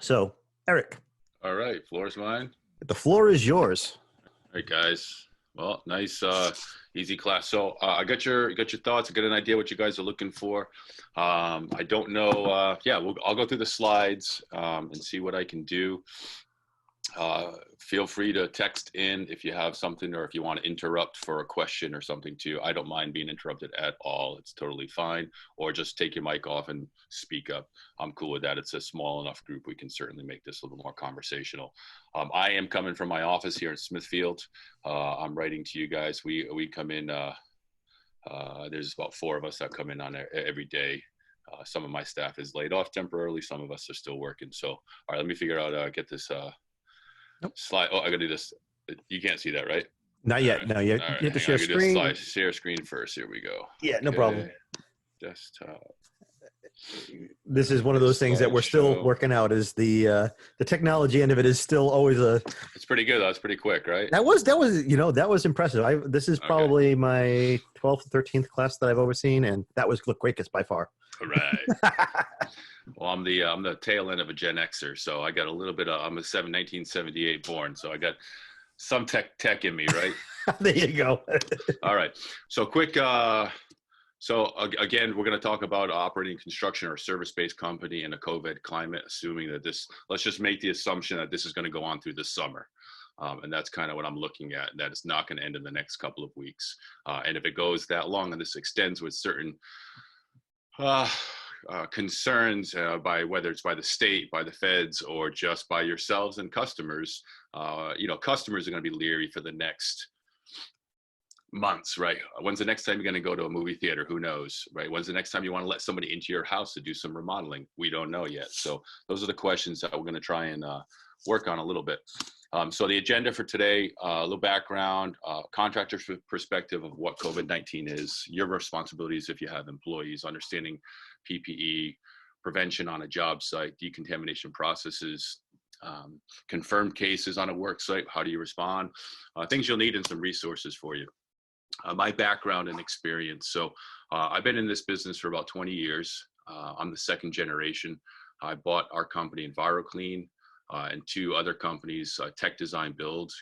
So, Eric, All right, floor is mine. the floor is yours. All right, guys. Well, nice, easy class. So I got your thoughts. I got an idea what you guys are looking for. I don't know. Yeah, I'll go through the slides and see what I can do. Feel free to text in if you have something or if you want to interrupt for a question or something too. I don't mind being interrupted at all. It's totally fine. Or just take your mic off and speak up. I'm cool with that. It's a small enough group. We can certainly make this a little more conversational. I am coming from my office here in Smithfield. I'm writing to you guys. We come in, there's about 4 of us that come in on every day. Some of my staff is laid off temporarily. Some of us are still working. So, all right, let me figure out, get this, Nope. slide. Oh, I gotta do this. You can't see that, right? Not yet. Right. No, you have to share screen. Share screen first. Here we go. Yeah, no problem. Desktop. This is one of those things that we're still working out. Is the technology end of it is still always a. It's pretty good. That's pretty quick, right? That was impressive. This is probably my 12th, 13th class that I've overseen, and that was the quickest by far. Right. Well, I'm the tail end of a Gen Xer, so I got a little bit of. I'm a 1978 born, so I got some tech in me, right? There you go. All right. So quick. So again, we're going to talk about operating construction or service-based company in a COVID climate, assuming that let's just make the assumption that this is going to go on through the summer. And that's kind of what I'm looking at, that it's not going to end in the next couple of weeks. And if it goes that long and this extends with certain concerns by whether it's by the state, by the feds, or just by yourselves and customers, customers are going to be leery for the next months, right? When's the next time you're going to go to a movie theater? Who knows, right? When's the next time you want to let somebody into your house to do some remodeling? We don't know yet. So those are the questions that we're going to try and work on a little bit. So the agenda for today, a little background, contractor's perspective of what COVID-19 is, your responsibilities if you have employees, understanding PPE, prevention on a job site, decontamination processes, confirmed cases on a work site, how do you respond, things you'll need and some resources for you. My background and experience. So I've been in this business for about 20 years. I'm the second generation. I bought our company EnviroClean and 2 other companies, Tech Design Build,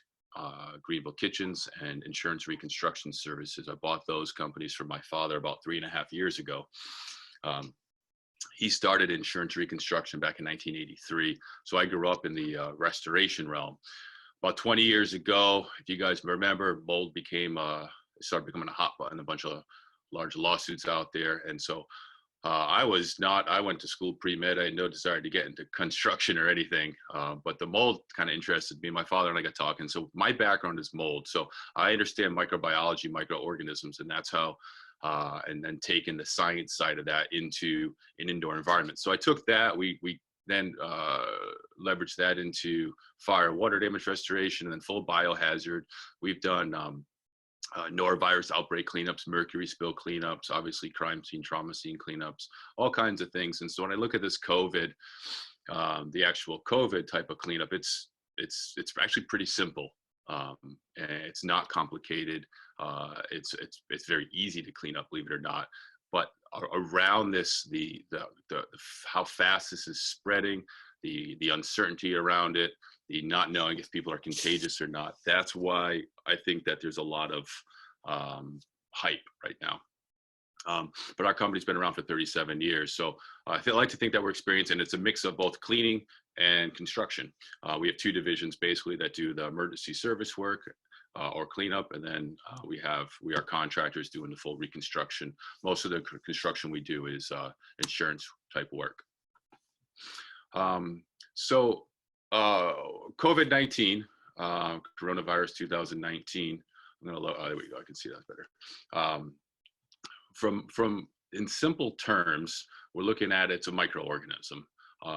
Greenville Kitchens, and Insurance Reconstruction Services. I bought those companies from my father about 3.5 years ago. He started insurance reconstruction back in 1983. So I grew up in the restoration realm. About 20 years ago, if you guys remember, mold started becoming a hot button, a bunch of large lawsuits out there. And so I went to school pre-med. I had no desire to get into construction or anything, but the mold kind of interested me. My father and I got talking. So my background is mold. So I understand microbiology, microorganisms, and that's how, and then taking the science side of that into an indoor environment. So I took that, we then leveraged that into fire and water damage restoration and then full biohazard. We've done norovirus outbreak cleanups, mercury spill cleanups, obviously crime scene, trauma scene cleanups, all kinds of things. And so when I look at this COVID, the actual COVID type of cleanup, it's actually pretty simple. And it's not complicated. It's very easy to clean up, believe it or not. But around this, the how fast this is spreading, the uncertainty around it, the not knowing if people are contagious or not. That's why I think that there's a lot of hype right now. But our company's been around for 37 years. So I like to think that we're experienced, and it's a mix of both cleaning and construction. We have 2 divisions basically that do the emergency service work or cleanup, and then we are contractors doing the full reconstruction. Most of the construction we do is insurance type work. So COVID-19, coronavirus 2019. I'm gonna there we go. I can see that better. From in simple terms, we're looking at it's a microorganism.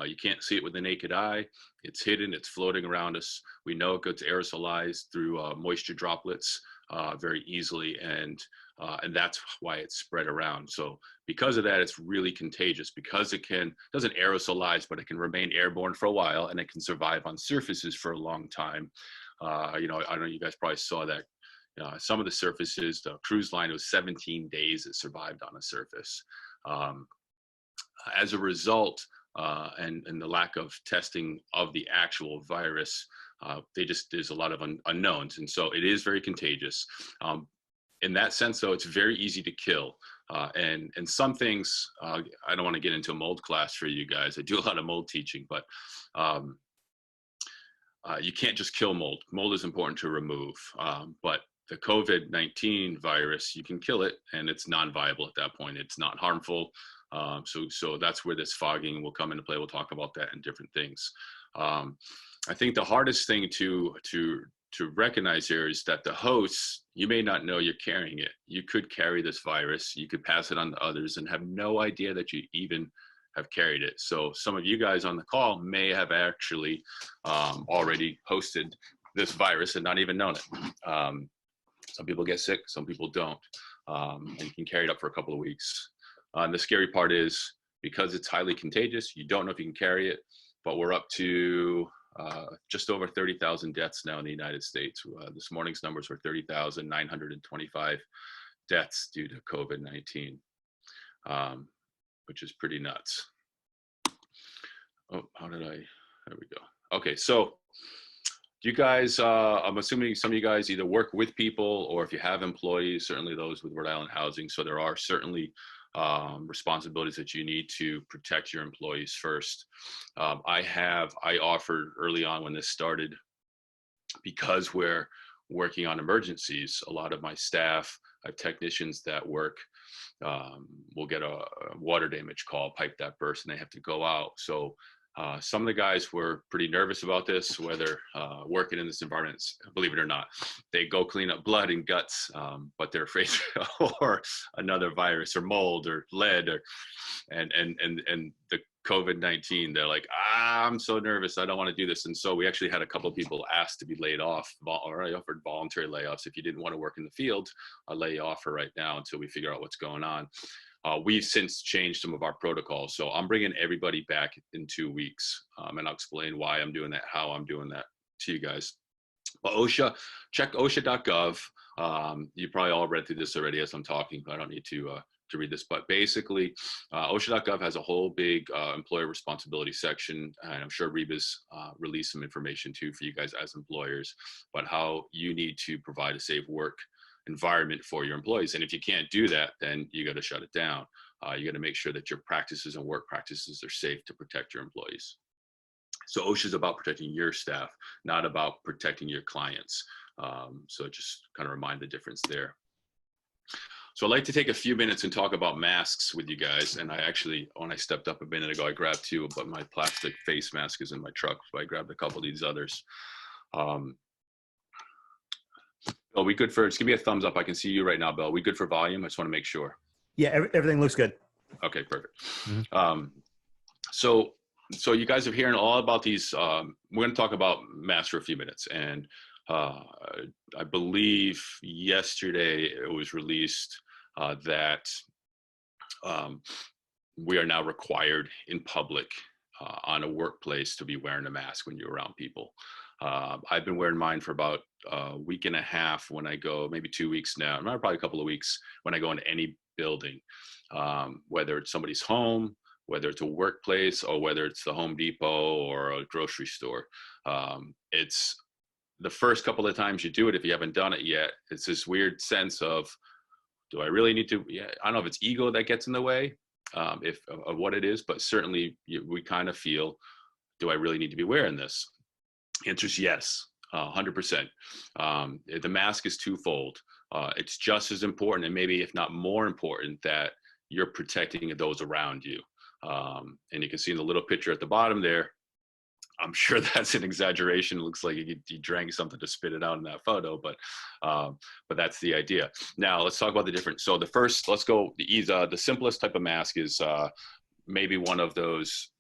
You can't see it with the naked eye. It's hidden. It's floating around us. We know it gets aerosolized through moisture droplets very easily, and that's why it's spread around. So because of that, it's really contagious because it doesn't aerosolize, but it can remain airborne for a while, and it can survive on surfaces for a long time. I know you guys probably saw that. Some of the surfaces, the cruise line, it was 17 days it survived on a surface. As a result, and the lack of testing of the actual virus, there's a lot of unknowns. And so it is very contagious. In that sense, though, it's very easy to kill. And some things, I don't want to get into a mold class for you guys. I do a lot of mold teaching, but you can't just kill mold. Mold is important to remove, but the COVID-19 virus, you can kill it, and it's non-viable at that point. It's not harmful. So that's where this fogging will come into play. We'll talk about that and different things. I think the hardest thing to recognize here is that the hosts, you may not know you're carrying it. You could carry this virus. You could pass it on to others and have no idea that you even have carried it. So some of you guys on the call may have actually already hosted this virus and not even known it. Some people get sick, some people don't, and you can carry it up for a couple of weeks. And the scary part is, because it's highly contagious, you don't know if you can carry it, but we're up to just over 30,000 deaths now in the United States. This morning's numbers were 30,925 deaths due to COVID-19, which is pretty nuts. Oh, there we go. Okay, so you guys, I'm assuming some of you guys either work with people, or if you have employees, certainly those with Rhode Island Housing. So there are certainly responsibilities that you need to protect your employees first. I offered early on when this started, because we're working on emergencies, a lot of my staff, I have technicians that work, will get a water damage call, pipe that burst, and they have to go out. So some of the guys were pretty nervous about this, whether working in this environment, believe it or not. They go clean up blood and guts, but they're afraid or another virus or mold or lead and the COVID-19. They're like, I'm so nervous, I don't want to do this. And so we actually had a couple of people asked to be laid off, or I offered voluntary layoffs. If you didn't want to work in the field, I'll lay you off for right now until we figure out what's going on. We've since changed some of our protocols. So I'm bringing everybody back in 2 weeks, and I'll explain why I'm doing that, how I'm doing that to you guys. But OSHA, check OSHA.gov. You probably all read through this already as I'm talking, but I don't need to read this. But basically, OSHA.gov has a whole big employer responsibility section, and I'm sure RIBA's released some information too for you guys as employers, but how you need to provide a safe work environment for your employees. And if you can't do that, then you got to shut it down. You got to make sure that your practices and work practices are safe to protect your employees. So OSHA is about protecting your staff, not about protecting your clients. So just kind of remind the difference there. So I'd like to take a few minutes and talk about masks with you guys. And I actually, when I stepped up a minute ago, I grabbed two, but my plastic face mask is in my truck. So I grabbed a couple of these others. Bill, we good for, just give me a thumbs up. I can see you right now, Bill. We good for volume? I just want to make sure. Yeah, everything looks good. Okay, perfect. Mm-hmm. So you guys are hearing all about these. We're going to talk about masks for a few minutes. And I believe yesterday it was released that we are now required in public on a workplace to be wearing a mask when you're around people. I've been wearing mine for about a week and a half when I go, maybe 2 weeks now, probably a couple of weeks when I go into any building, whether it's somebody's home, whether it's a workplace, or whether it's the Home Depot or a grocery store. It's the first couple of times you do it, if you haven't done it yet, it's this weird sense of, do I really need to? Yeah, I don't know if it's ego that gets in the way of what it is, but certainly we kind of feel, do I really need to be wearing this? Answer is yes, 100%. The mask is twofold. It's just as important, and maybe if not more important, that you're protecting those around you. And you can see in the little picture at the bottom there, I'm sure that's an exaggeration. It looks like you drank something to spit it out in that photo, but that's the idea. Now let's talk about the difference. So let's go, the simplest type of mask is maybe one of those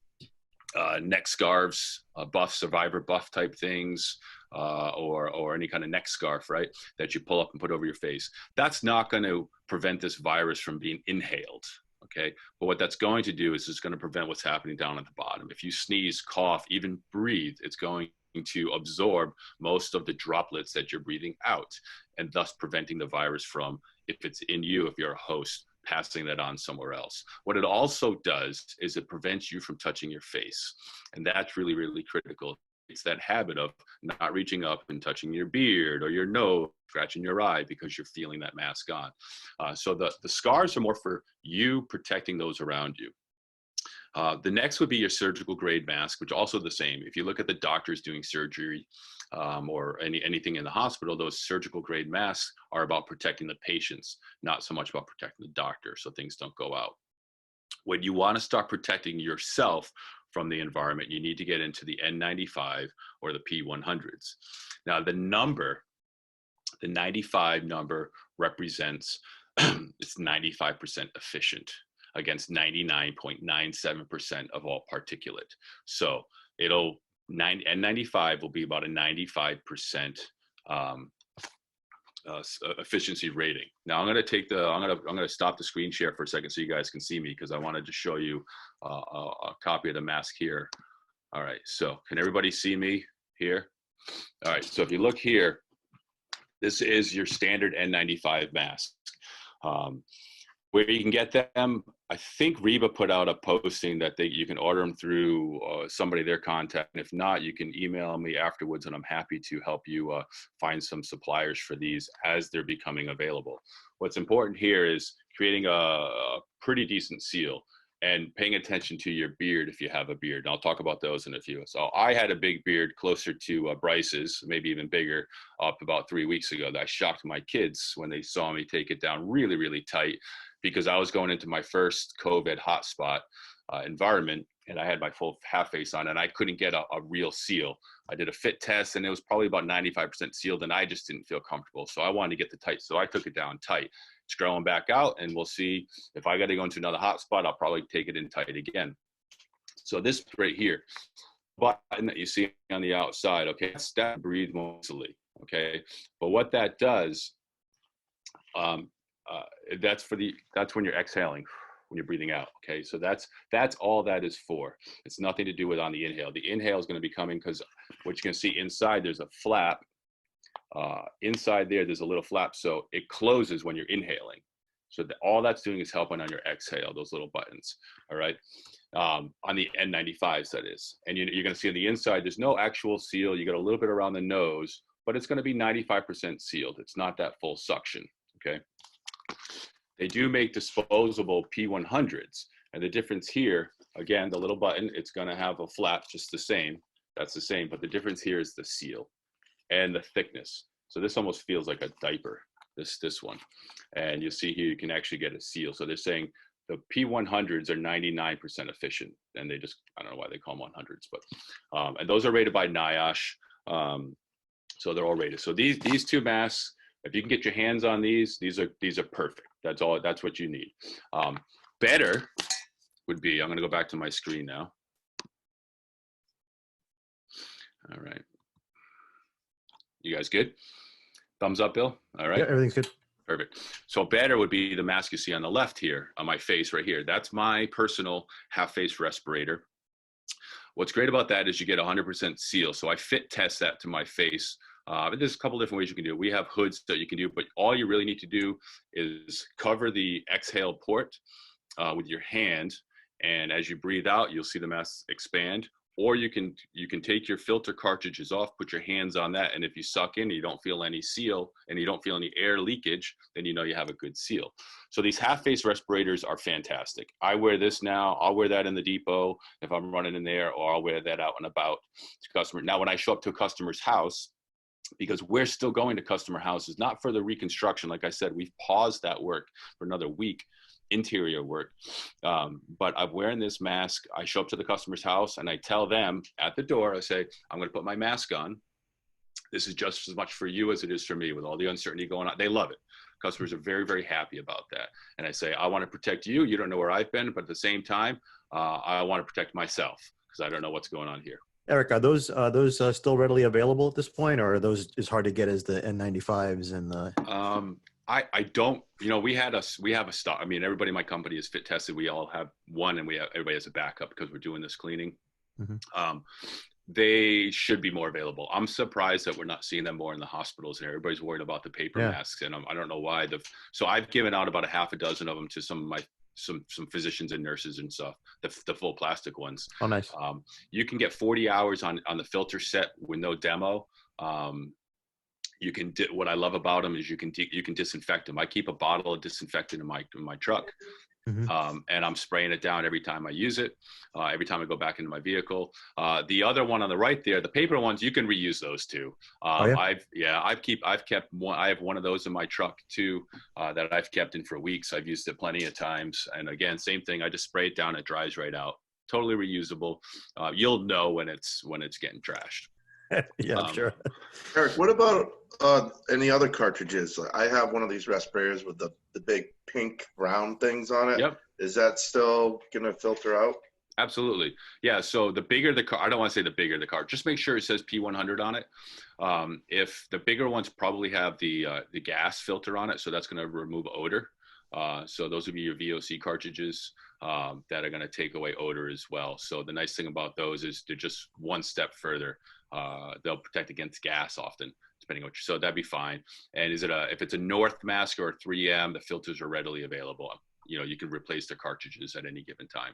neck scarves, buff, survivor buff type things, or any kind of neck scarf, right, that you pull up and put over your face. That's not going to prevent this virus from being inhaled. Okay, but what that's going to do is it's going to prevent what's happening down at the bottom. If you sneeze, cough, even breathe, it's going to absorb most of the droplets that you're breathing out, and thus preventing the virus from, if it's in you, if you're a host, passing that on somewhere else. What it also does is it prevents you from touching your face. And that's really, really critical. It's that habit of not reaching up and touching your beard or your nose, scratching your eye because you're feeling that mask on. So the scars are more for you protecting those around you. The next would be your surgical grade mask, which also the same. If you look at the doctors doing surgery or anything in the hospital, those surgical grade masks are about protecting the patients, not so much about protecting the doctor, so things don't go out. When you want to start protecting yourself from the environment, you need to get into the N95 or the P100s. Now the 95 number represents it's 95% efficient against 99.97% of all particulate. So N95 will be about a 95% efficiency rating. Now I'm going to stop the screen share for a second so you guys can see me, because I wanted to show you a copy of the mask here. All right, so can everybody see me here? All right, so if you look here, this is your standard N95 mask. Where you can get them, I think RIBA put out a posting that you can order them through somebody their contact. And if not, you can email me afterwards, and I'm happy to help you find some suppliers for these as they're becoming available. What's important here is creating a pretty decent seal and paying attention to your beard if you have a beard. And I'll talk about those in a few. So I had a big beard closer to Bryce's, maybe even bigger, up about 3 weeks ago. That shocked my kids when they saw me take it down really, really tight, because I was going into my first COVID hotspot environment, and I had my full half face on, and I couldn't get a real seal. I did a fit test, and it was probably about 95% sealed, and I just didn't feel comfortable. So I wanted to get the tight, so I took it down tight. It's growing back out, and we'll see if I got to go into another hotspot, I'll probably take it in tight again. So this right here, button that you see on the outside, okay, that breathe mostly, okay. But what that does, that's when you're exhaling, when you're breathing out, okay? So that's all that is for. It's nothing to do with on the inhale. The inhale is going to be coming because what you can see inside, there's a flap. Inside there's a little flap, so it closes when you're inhaling. So all that's doing is helping on your exhale, those little buttons, all right? On the N95s, that is. And you're going to see on the inside, there's no actual seal. You got a little bit around the nose, but it's going to be 95% sealed. It's not that full suction, okay? They do make disposable P100s, and the difference here, again, the little button, it's going to have a flap just the same. That's the same, but the difference here is the seal and the thickness. So this almost feels like a diaper, this one. And you'll see here, you can actually get a seal. So they're saying the P100s are 99% efficient, and they just, I don't know why they call them 100s, but, and those are rated by NIOSH. So they're all rated. So these two masks, if you can get your hands on these are perfect. That's what you need. Better would be, I'm going to go back to my screen now. All right. You guys good? Thumbs up, Bill? All right. Yeah, everything's good. Perfect. So better would be the mask you see on the left here on my face right here. That's my personal half face respirator. What's great about that is you get 100% seal. So I fit test that to my face. There's a couple different ways you can do it. We have hoods that you can do, but all you really need to do is cover the exhale port with your hand. And as you breathe out, you'll see the mask expand. Or you can take your filter cartridges off, put your hands on that, and if you suck in and you don't feel any seal and you don't feel any air leakage, then you know you have a good seal. So these half-face respirators are fantastic. I wear this now. I'll wear that in the depot if I'm running in there, or I'll wear that out and about to customer. Now, when I show up to a customer's house, because we're still going to customer houses, not for the reconstruction. Like I said, we've paused that work for another week, interior work. But I'm wearing this mask. I show up to the customer's house and I tell them at the door, I say, I'm going to put my mask on. This is just as much for you as it is for me with all the uncertainty going on. They love it. Customers are very, very happy about that. And I say, I want to protect you. You don't know where I've been, but at the same time, I want to protect myself because I don't know what's going on here. Eric, are those still readily available at this point, or are those as hard to get as the N95s and the? I don't, we have a stock. I mean, everybody in my company is fit tested. We all have one, and everybody has a backup because we're doing this cleaning. Mm-hmm. They should be more available. I'm surprised that we're not seeing them more in the hospitals, and everybody's worried about the paper masks. And I don't know why. So I've given out about a half a dozen of them to some of my some physicians and nurses and stuff. The full plastic ones. Oh, nice. You can get 40 hours on the filter set with no demo. You can what I love about them is you can disinfect them. I keep a bottle of disinfectant in my truck. And I'm spraying it down every time I use it, every time I go back into my vehicle. The other one on the right there, the paper ones, you can reuse those too. I've kept one. I have one of those in my truck too, that I've kept in for weeks. I've used it plenty of times. And again, same thing. I just spray it down. It dries right out. Totally reusable. You'll know when it's getting trashed. Yeah, I'm sure. Eric, what about any other cartridges? I have one of these respirators with the big pink round things on it. Yep. Is that still going to filter out? Absolutely. Yeah. So the bigger the car, I don't want to say the bigger the car, just make sure it says P100 on it. If the bigger ones probably have the gas filter on it, so that's going to remove odor. So those would be your VOC cartridges that are going to take away odor as well. So the nice thing about those is they're just one step further. They'll protect against gas often, depending on so that'd be fine. And if it's a North mask or a 3M, the filters are readily available. You can replace the cartridges at any given time.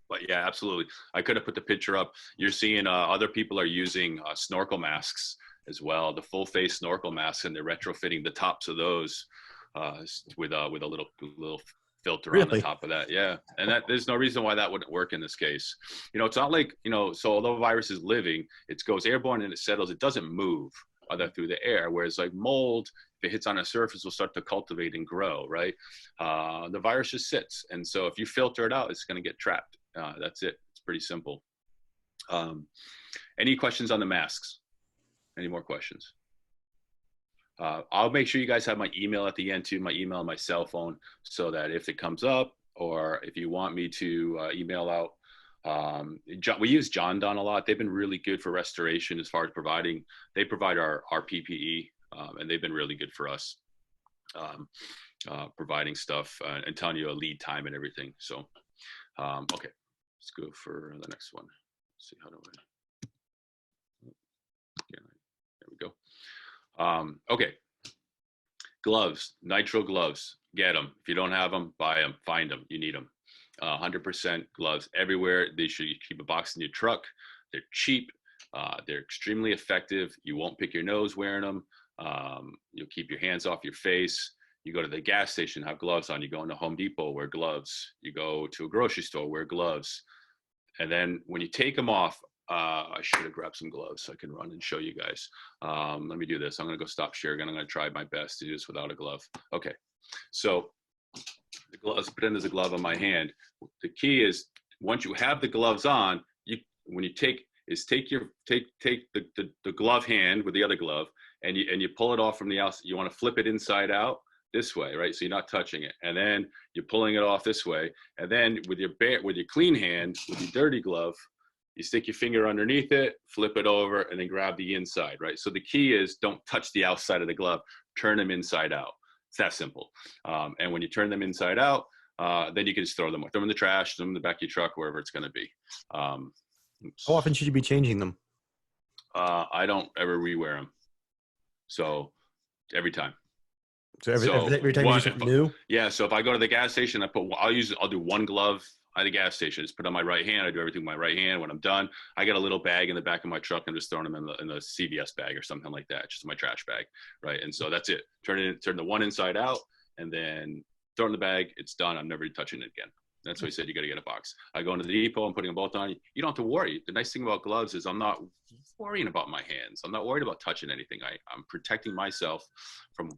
But yeah, absolutely. I could have put the picture up. You're seeing other people are using snorkel masks as well, the full face snorkel masks, and they're retrofitting the tops of those with a little filter on the top of that. Yeah. And there's no reason why that wouldn't work in this case. It's not like, so although virus is living, it goes airborne and it settles, it doesn't move other through the air. Whereas like mold, if it hits on a surface, will start to cultivate and grow, right? The virus just sits. And so if you filter it out, it's going to get trapped. That's it. It's pretty simple. Any questions on the masks? Any more questions? I'll make sure you guys have my email at the end too, my email and my cell phone, so that if it comes up or if you want me to email out, we use John Don a lot. They've been really good for restoration as far as they provide our PPE, and they've been really good for us, providing stuff and telling you a lead time and everything. So, okay, let's go for the next one. Let's see, how do there we go. Okay. Gloves, nitrile gloves, get them. If you don't have them, buy them, find them. You need them. 100% gloves everywhere. They should keep a box in your truck. They're cheap. They're extremely effective. You won't pick your nose wearing them. You'll keep your hands off your face. You go to the gas station, have gloves on. You go into Home Depot, wear gloves. You go to a grocery store, wear gloves. And then when you take them off, I should have grabbed some gloves so I can run and show you guys. Let me do this. I'm going to go stop sharing and I'm going to try my best to do this without a glove. Okay. So the gloves, pretend there's a glove on my hand. The key is once you have the gloves on, take the glove hand with the other glove and you pull it off from the outside. You want to flip it inside out this way, right? So you're not touching it. And then you're pulling it off this way. And then with your clean hand, with your dirty glove, you stick your finger underneath it, flip it over, and then grab the inside, right? So the key is don't touch the outside of the glove, turn them inside out. It's that simple. And when you turn them inside out, then you can just throw them in the trash, throw them in the back of your truck, wherever it's going to be. How often should you be changing them? I don't ever rewear them. So every time. So every time you do something new? Yeah. So if I go to the gas station, I'll do one glove at the gas station. Just put on my right hand. I do everything with my right hand. When I'm done, I get a little bag in the back of my truck and just throwing them in the CVS bag or something like that, just my trash bag, right? And so that's it. Turn the one inside out and then throw it in the bag. It's done. I'm never touching it again. That's why he said you got to get a box. I go into the depot. I'm putting them both on. You don't have to worry. The nice thing about gloves is I'm not worrying about my hands. I'm not worried about touching anything. I'm protecting myself from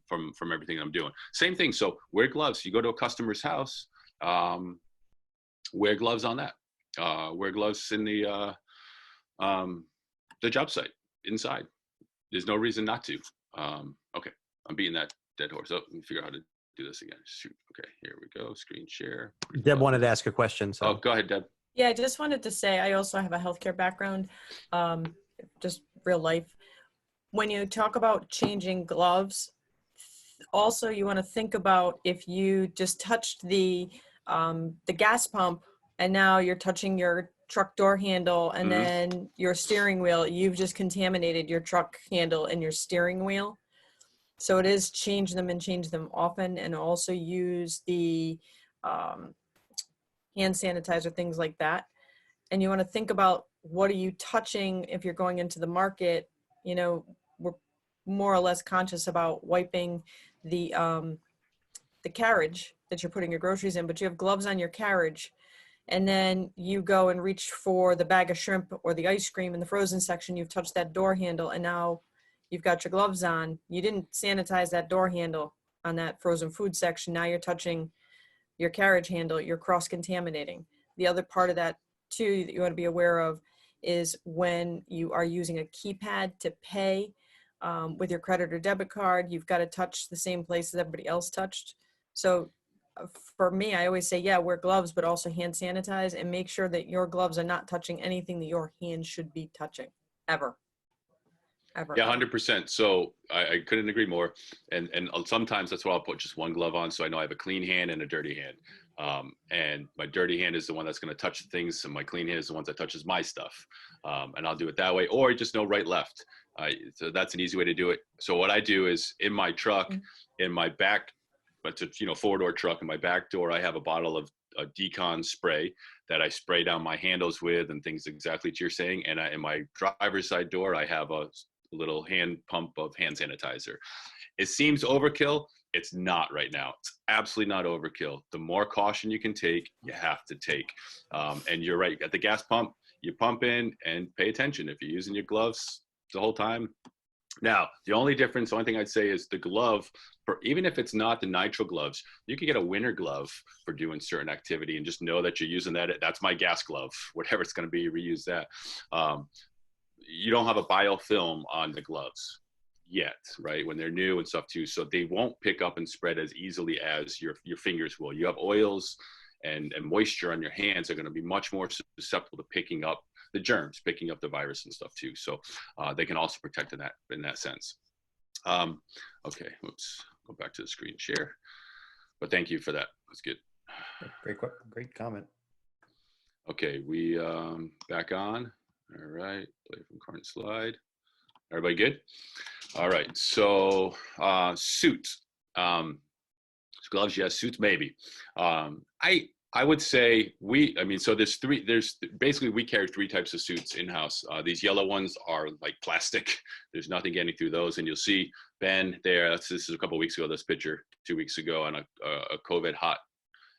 everything I'm doing. Same thing. So wear gloves. You go to a customer's house. Wear gloves on that. Wear gloves in the job site inside. There's no reason not to. Okay, I'm beating that dead horse. Let me figure out how to do this again. Shoot. Okay, here we go. Screen share. Deb wanted to ask a question. So. Oh, go ahead, Deb. Yeah, I just wanted to say I also have a healthcare background, just real life. When you talk about changing gloves, also you want to think about if you just touched the gas pump and now you're touching your truck door handle and Mhm. then your steering wheel, you've just contaminated your truck handle and your steering wheel. So it is change them and change them often, and also use the hand sanitizer, things like that. And you want to think about what are you touching if you're going into the market. You know, we're more or less conscious about wiping the carriage that you're putting your groceries in, but you have gloves on your carriage, and then you go and reach for the bag of shrimp or the ice cream in the frozen section. You've touched that door handle, and now you've got your gloves on. You didn't sanitize that door handle on that frozen food section. Now you're touching your carriage handle. You're cross-contaminating. The other part of that too that you want to be aware of is when you are using a keypad to pay with your credit or debit card, you've got to touch the same place that everybody else touched. So for me, I always say, yeah, wear gloves, but also hand sanitize, and make sure that your gloves are not touching anything that your hands should be touching, ever. Yeah, 100%. So I couldn't agree more. And sometimes that's why I'll put just one glove on, so I know I have a clean hand and a dirty hand. And my dirty hand is the one that's going to touch things, and my clean hand is the one that touches my stuff. And I'll do it that way, or just know right, left. So that's an easy way to do it. So what I do is in my truck, in my back, but it's a four-door truck, in my back door, I have a bottle of decon spray that I spray down my handles with and things exactly what you're saying. And in my driver's side door, I have a little hand pump of hand sanitizer. It seems overkill. It's not right now. It's absolutely not overkill. The more caution you can take, you have to take. And you're right. At the gas pump, you pump in and pay attention. If you're using your gloves the whole time. Now, the only thing I'd say is the glove, even if it's not the nitrile gloves, you can get a winter glove for doing certain activity and just know that you're using that. That's my gas glove, whatever it's going to be, reuse that. You don't have a biofilm on the gloves yet, right? When they're new and stuff too. So they won't pick up and spread as easily as your fingers will. You have oils and moisture on your hands are going to be much more susceptible to picking up the germs, picking up the virus and stuff too. So they can also protect in that sense. Okay, let's go back to the screen share. But thank you for that. That's good. Great comment. Okay, we back on. All right, play from current slide. Everybody good? All right, so suits. Gloves, yes. Suits, maybe. I would say so there's basically we carry 3 types of suits in-house. These yellow ones are like plastic. There's nothing getting through those. And you'll see Ben there, this is a couple of weeks ago, this picture, 2 weeks ago on a COVID hot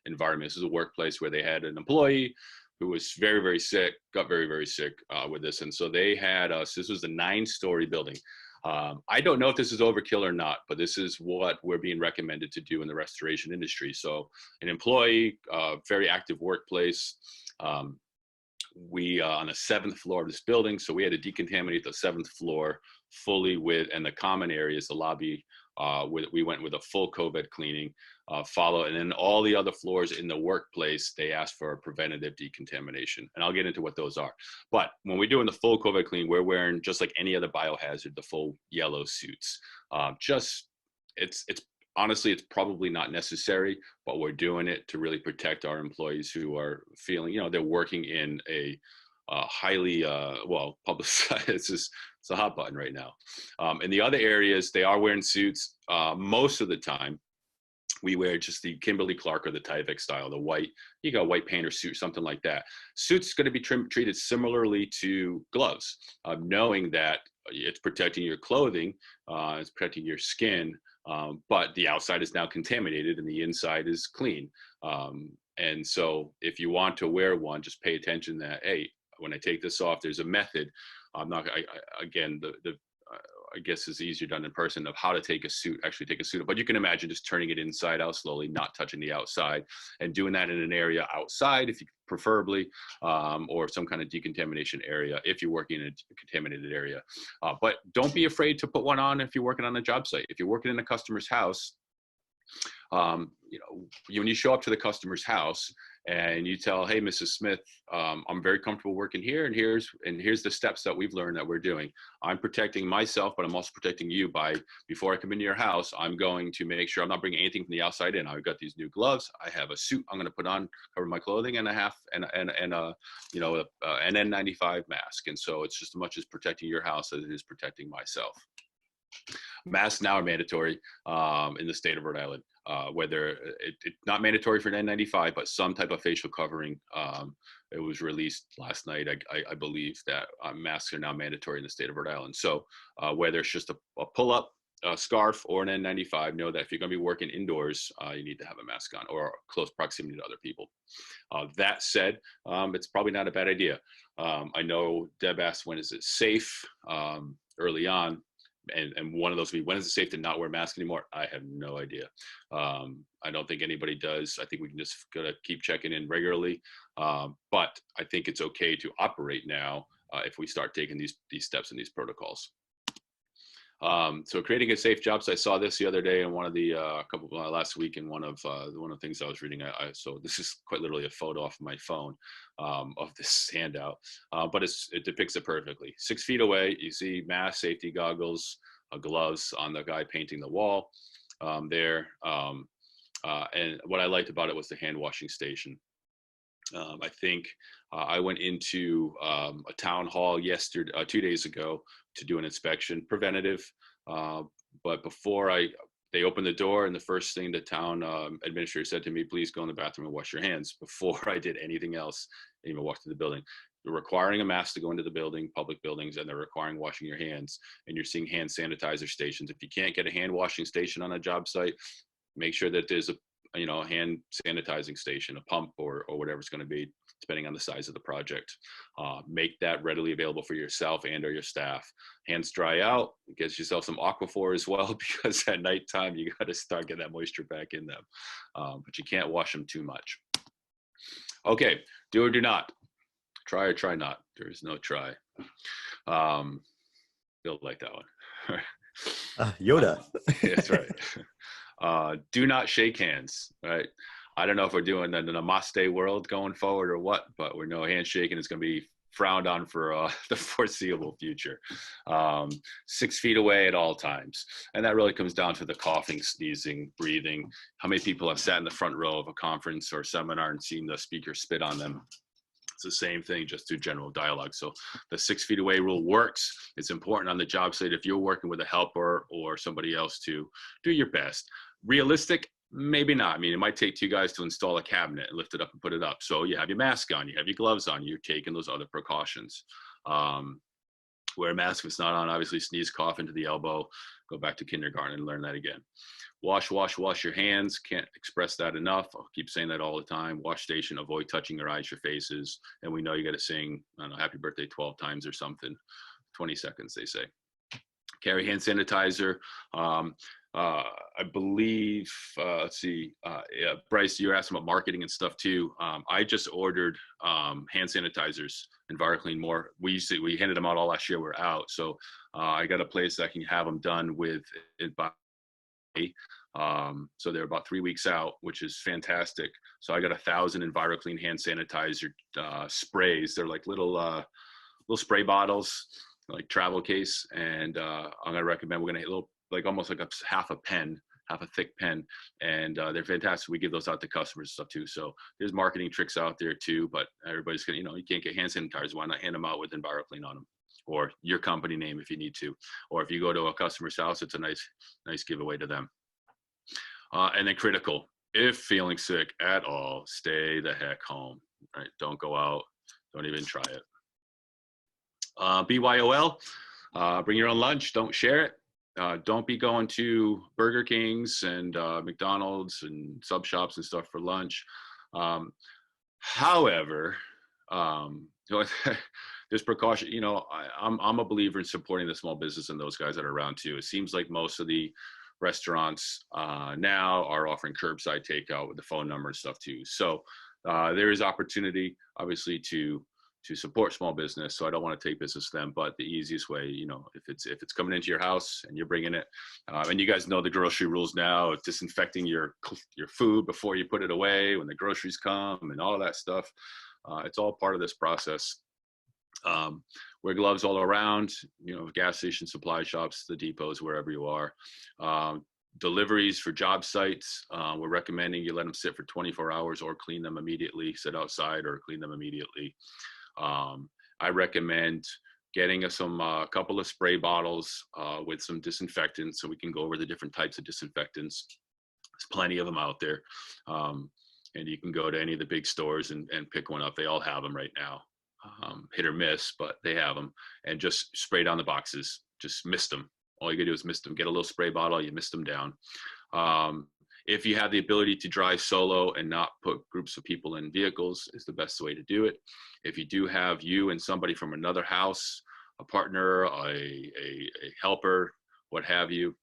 environment. This is a workplace where they had an employee who was very, very sick, got very, very sick with this. And so they had us, this was a 9-story building. I don't know if this is overkill or not, but this is what we're being recommended to do in the restoration industry. So an employee, very active workplace. We on the 7th floor of this building. So we had to decontaminate the 7th floor fully and the common areas, the lobby, we went with a full COVID cleaning, and then all the other floors in the workplace, they asked for a preventative decontamination. And I'll get into what those are. But when we're doing the full COVID clean, we're wearing, just like any other biohazard, the full yellow suits. Honestly, it's probably not necessary, but we're doing it to really protect our employees who are feeling, they're working in a highly publicized. It's a hot button right now. In the other areas, they are wearing suits. Most of the time, we wear just the Kimberly Clark or the Tyvek style, the white. You got a white painter suit, something like that. Suits going to be treated similarly to gloves, knowing that it's protecting your clothing, it's protecting your skin, but the outside is now contaminated and the inside is clean. And so if you want to wear one, just pay attention that, hey, when I take this off, there's a method. I guess it's easier done in person of how to actually take a suit. But you can imagine just turning it inside out slowly, not touching the outside, and doing that in an area outside, if you preferably, or some kind of decontamination area if you're working in a contaminated area. But don't be afraid to put one on if you're working on a job site. If you're working in a customer's house, when you show up to the customer's house and you tell, hey, Mrs. Smith, I'm very comfortable working here, and here's the steps that we've learned that we're doing. I'm protecting myself, but I'm also protecting you by, before I come into your house, I'm going to make sure I'm not bringing anything from the outside in. I've got these new gloves. I have a suit I'm going to put on, cover my clothing, and an N95 mask. And so it's just as much as protecting your house as it is protecting myself. Masks now are mandatory in the state of Rhode Island, whether it's not mandatory for an N95, but some type of facial covering. It was released last night, I believe, that masks are now mandatory in the state of Rhode Island. So whether it's just a pull-up scarf or an N95, know that if you're going to be working indoors, you need to have a mask on or close proximity to other people. That said, it's probably not a bad idea. I know Deb asked, when is it safe, early on. And one of those would be, when is it safe to not wear a mask anymore? I have no idea. I don't think anybody does. I think we can just gotta keep checking in regularly. But I think it's okay to operate now if we start taking these steps and these protocols. So creating a safe job site. I saw this the other day in one of the last week in one of the things I was reading. So this is quite literally a photo off my phone of this handout, but it depicts it perfectly. 6 feet away, you see mask, safety goggles, gloves on the guy painting the wall there. And what I liked about it was the hand washing station. I think I went into a town hall 2 days ago to do an inspection, preventative. But before they opened the door, and the first thing the town administrator said to me, please go in the bathroom and wash your hands. Before I did anything else, I even walked to the building. They're requiring a mask to go into the building, public buildings, and they're requiring washing your hands. And you're seeing hand sanitizer stations. If you can't get a hand washing station on a job site, make sure that there's a hand sanitizing station, a pump or whatever it's going to be, depending on the size of the project. Make that readily available for yourself and or your staff. Hands dry out, get yourself some Aquaphor as well, because at nighttime, you got to start getting that moisture back in them. But you can't wash them too much. Okay, do or do not. Try or try not. There is no try. Bill like that one. Yoda. That's right. Do not shake hands, right? I don't know if we're doing the namaste world going forward or what, but we know handshaking is going to be frowned on for the foreseeable future. 6 feet away at all times. And that really comes down to the coughing, sneezing, breathing. How many people have sat in the front row of a conference or seminar and seen the speaker spit on them? It's the same thing, just through general dialogue. So the 6 feet away rule works. It's important on the job site if you're working with a helper or somebody else to do your best. Realistic? Maybe not. I mean, it might take 2 guys to install a cabinet and lift it up and put it up. So you have your mask on, you have your gloves on, you're taking those other precautions. Wear a mask if it's not on, obviously sneeze, cough into the elbow, go back to kindergarten and learn that again. Wash your hands. Can't express that enough. I'll keep saying that all the time. Wash station, avoid touching your eyes, your faces. And we know you got to sing, I don't know, happy birthday 12 times or something. 20 seconds, they say. Carry hand sanitizer. I believe, let's see, yeah, Bryce, you were asking about marketing and stuff too. I just ordered hand sanitizers, EnviroClean more. We handed them out all last year. We're out. So I got a place that can have them done with it by so they're about 3 weeks out, which is fantastic. So I got 1,000 EnviroClean hand sanitizer sprays. They're like little spray bottles, like travel case. And I'm gonna recommend, we're gonna hit a little, like almost like half a thick pen, and they're fantastic. We give those out to customers and stuff too. So there's marketing tricks out there too, but everybody's gonna, you can't get hand sanitizers. Why not hand them out with EnviroClean on them, or your company name if you need to, or if you go to a customer's house, it's a nice giveaway to them. And then critical, if feeling sick at all, stay the heck home, right? Don't go out, don't even try it. BYOL, bring your own lunch, don't share it. Don't be going to Burger Kings and McDonald's and sub shops and stuff for lunch. However, there's precaution. I'm a believer in supporting the small business and those guys that are around too. It seems like most of the restaurants now are offering curbside takeout with the phone number and stuff too. So there is opportunity, obviously, to support small business. So I don't want to take business to them, but the easiest way, you know, if it's coming into your house and you're bringing it, and you guys know the grocery rules now, disinfecting your food before you put it away when the groceries come and all of that stuff. It's all part of this process. Wear gloves all around, you know, gas stations, supply shops, the depots, wherever you are. Deliveries for job sites, we're recommending you let them sit for 24 hours or clean them immediately, sit outside or clean them immediately. I recommend getting us a couple of spray bottles with some disinfectants, so we can go over the different types of disinfectants. There's plenty of them out there. And you can go to any of the big stores and pick one up. They all have them right now. Hit or miss, but they have them. And just spray down the boxes. Just mist them. All you gotta do is mist them. Get a little spray bottle, you mist them down. If you have the ability to drive solo and not put groups of people in vehicles, is the best way to do it. If you do have you and somebody from another house, a partner, a helper, what have you,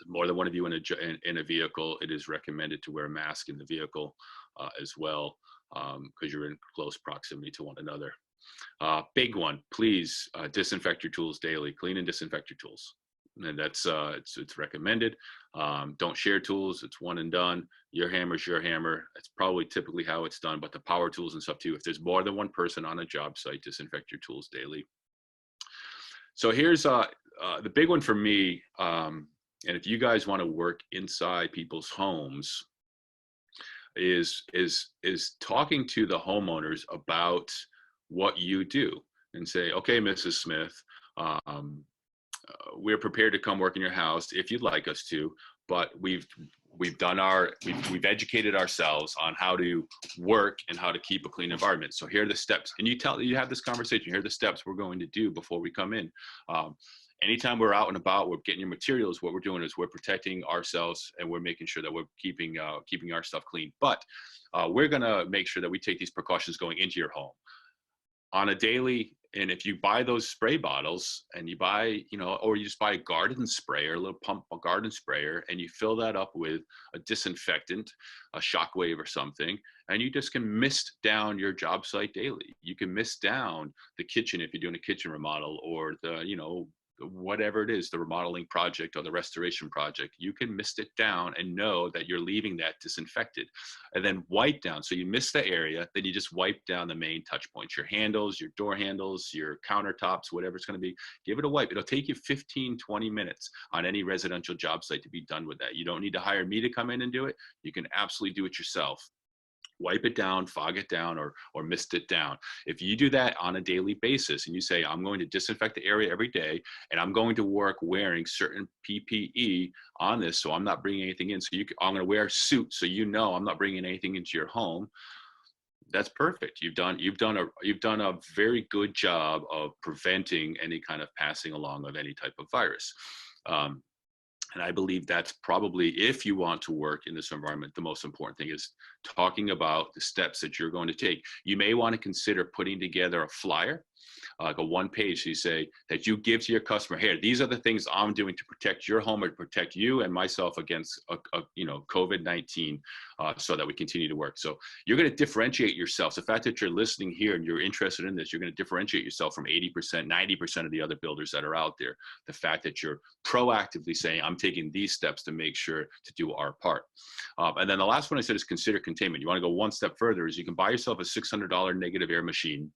more than one of you in a vehicle, it is recommended to wear a mask in the vehicle as well, because you're in close proximity to one another. Big one, please disinfect your tools daily. Clean and disinfect your tools. And that's it's recommended. Don't share tools. It's one and done. Your hammer's your hammer. It's probably typically how it's done, but the power tools and stuff too. If there's more than one person on a job site, disinfect your tools daily. So here's the big one for me. And if you guys want to work inside people's homes, is talking to the homeowners about what you do and say, okay, Mrs. Smith, we're prepared to come work in your house if you'd like us to, but we've educated ourselves on how to work and how to keep a clean environment. So here are the steps. And you have this conversation, here are the steps we're going to do before we come in. Anytime we're out and about, we're getting your materials, what we're doing is we're protecting ourselves and we're making sure that we're keeping our stuff clean. But we're gonna make sure that we take these precautions going into your home on a daily. And if you buy those spray bottles and you buy, you know, or you just buy a garden sprayer, a little pump, a garden sprayer, and you fill that up with a disinfectant, a shockwave or something, and you just can mist down your job site daily. You can mist down the kitchen if you're doing a kitchen remodel, or the, you know, whatever it is, the remodeling project or the restoration project. You can mist it down and know that you're leaving that disinfected, and then wipe down. So you mist the area, then you just wipe down the main touch points, your handles, your door handles, your countertops, whatever it's going to be. Give it a wipe. It'll take you 15, 20 minutes on any residential job site to be done with that. You don't need to hire me to come in and do it. You can absolutely do it yourself. Wipe it down, fog it down, or mist it down. If you do that on a daily basis and you say, I'm going to disinfect the area every day, and I'm going to work wearing certain PPE on this, so I'm not bringing anything in. So I'm going to wear a suit, so you know I'm not bringing anything into your home. That's perfect. You've done a very good job of preventing any kind of passing along of any type of virus. And I believe that's probably, if you want to work in this environment, the most important thing is talking about the steps that you're going to take. You may want to consider putting together a flyer, like a one-page, so you say that you give to your customer, here, these are the things I'm doing to protect your home or to protect you and myself against COVID-19, so that we continue to work. So you're going to differentiate yourself. The fact that you're listening here and you're interested in this, you're going to differentiate yourself from 80%, 90% of the other builders that are out there. The fact that you're proactively saying, I'm taking these steps to make sure to do our part. And then the last one I said is consider containment. You want to go one step further, is you can buy yourself a $600 negative air machine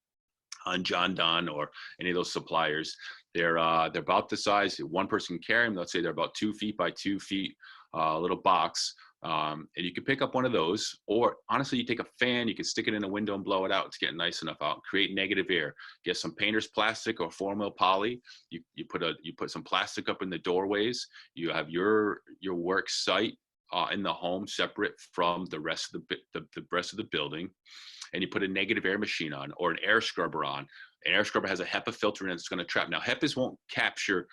on John Donne or any of those suppliers. They're about the size one person can carry them. Let's say they're about 2 feet by 2 feet, little box. And you can pick up one of those, or honestly, you take a fan, you can stick it in the window and blow it out. It's getting nice enough out. Create negative air. Get some painter's plastic or formal poly. You put some plastic up in the doorways. You have your work site in the home separate from the rest of the rest of the building. And you put a negative air machine on, or an air scrubber on. An air scrubber has a HEPA filter in it that's going to trap. Now, HEPAs won't capture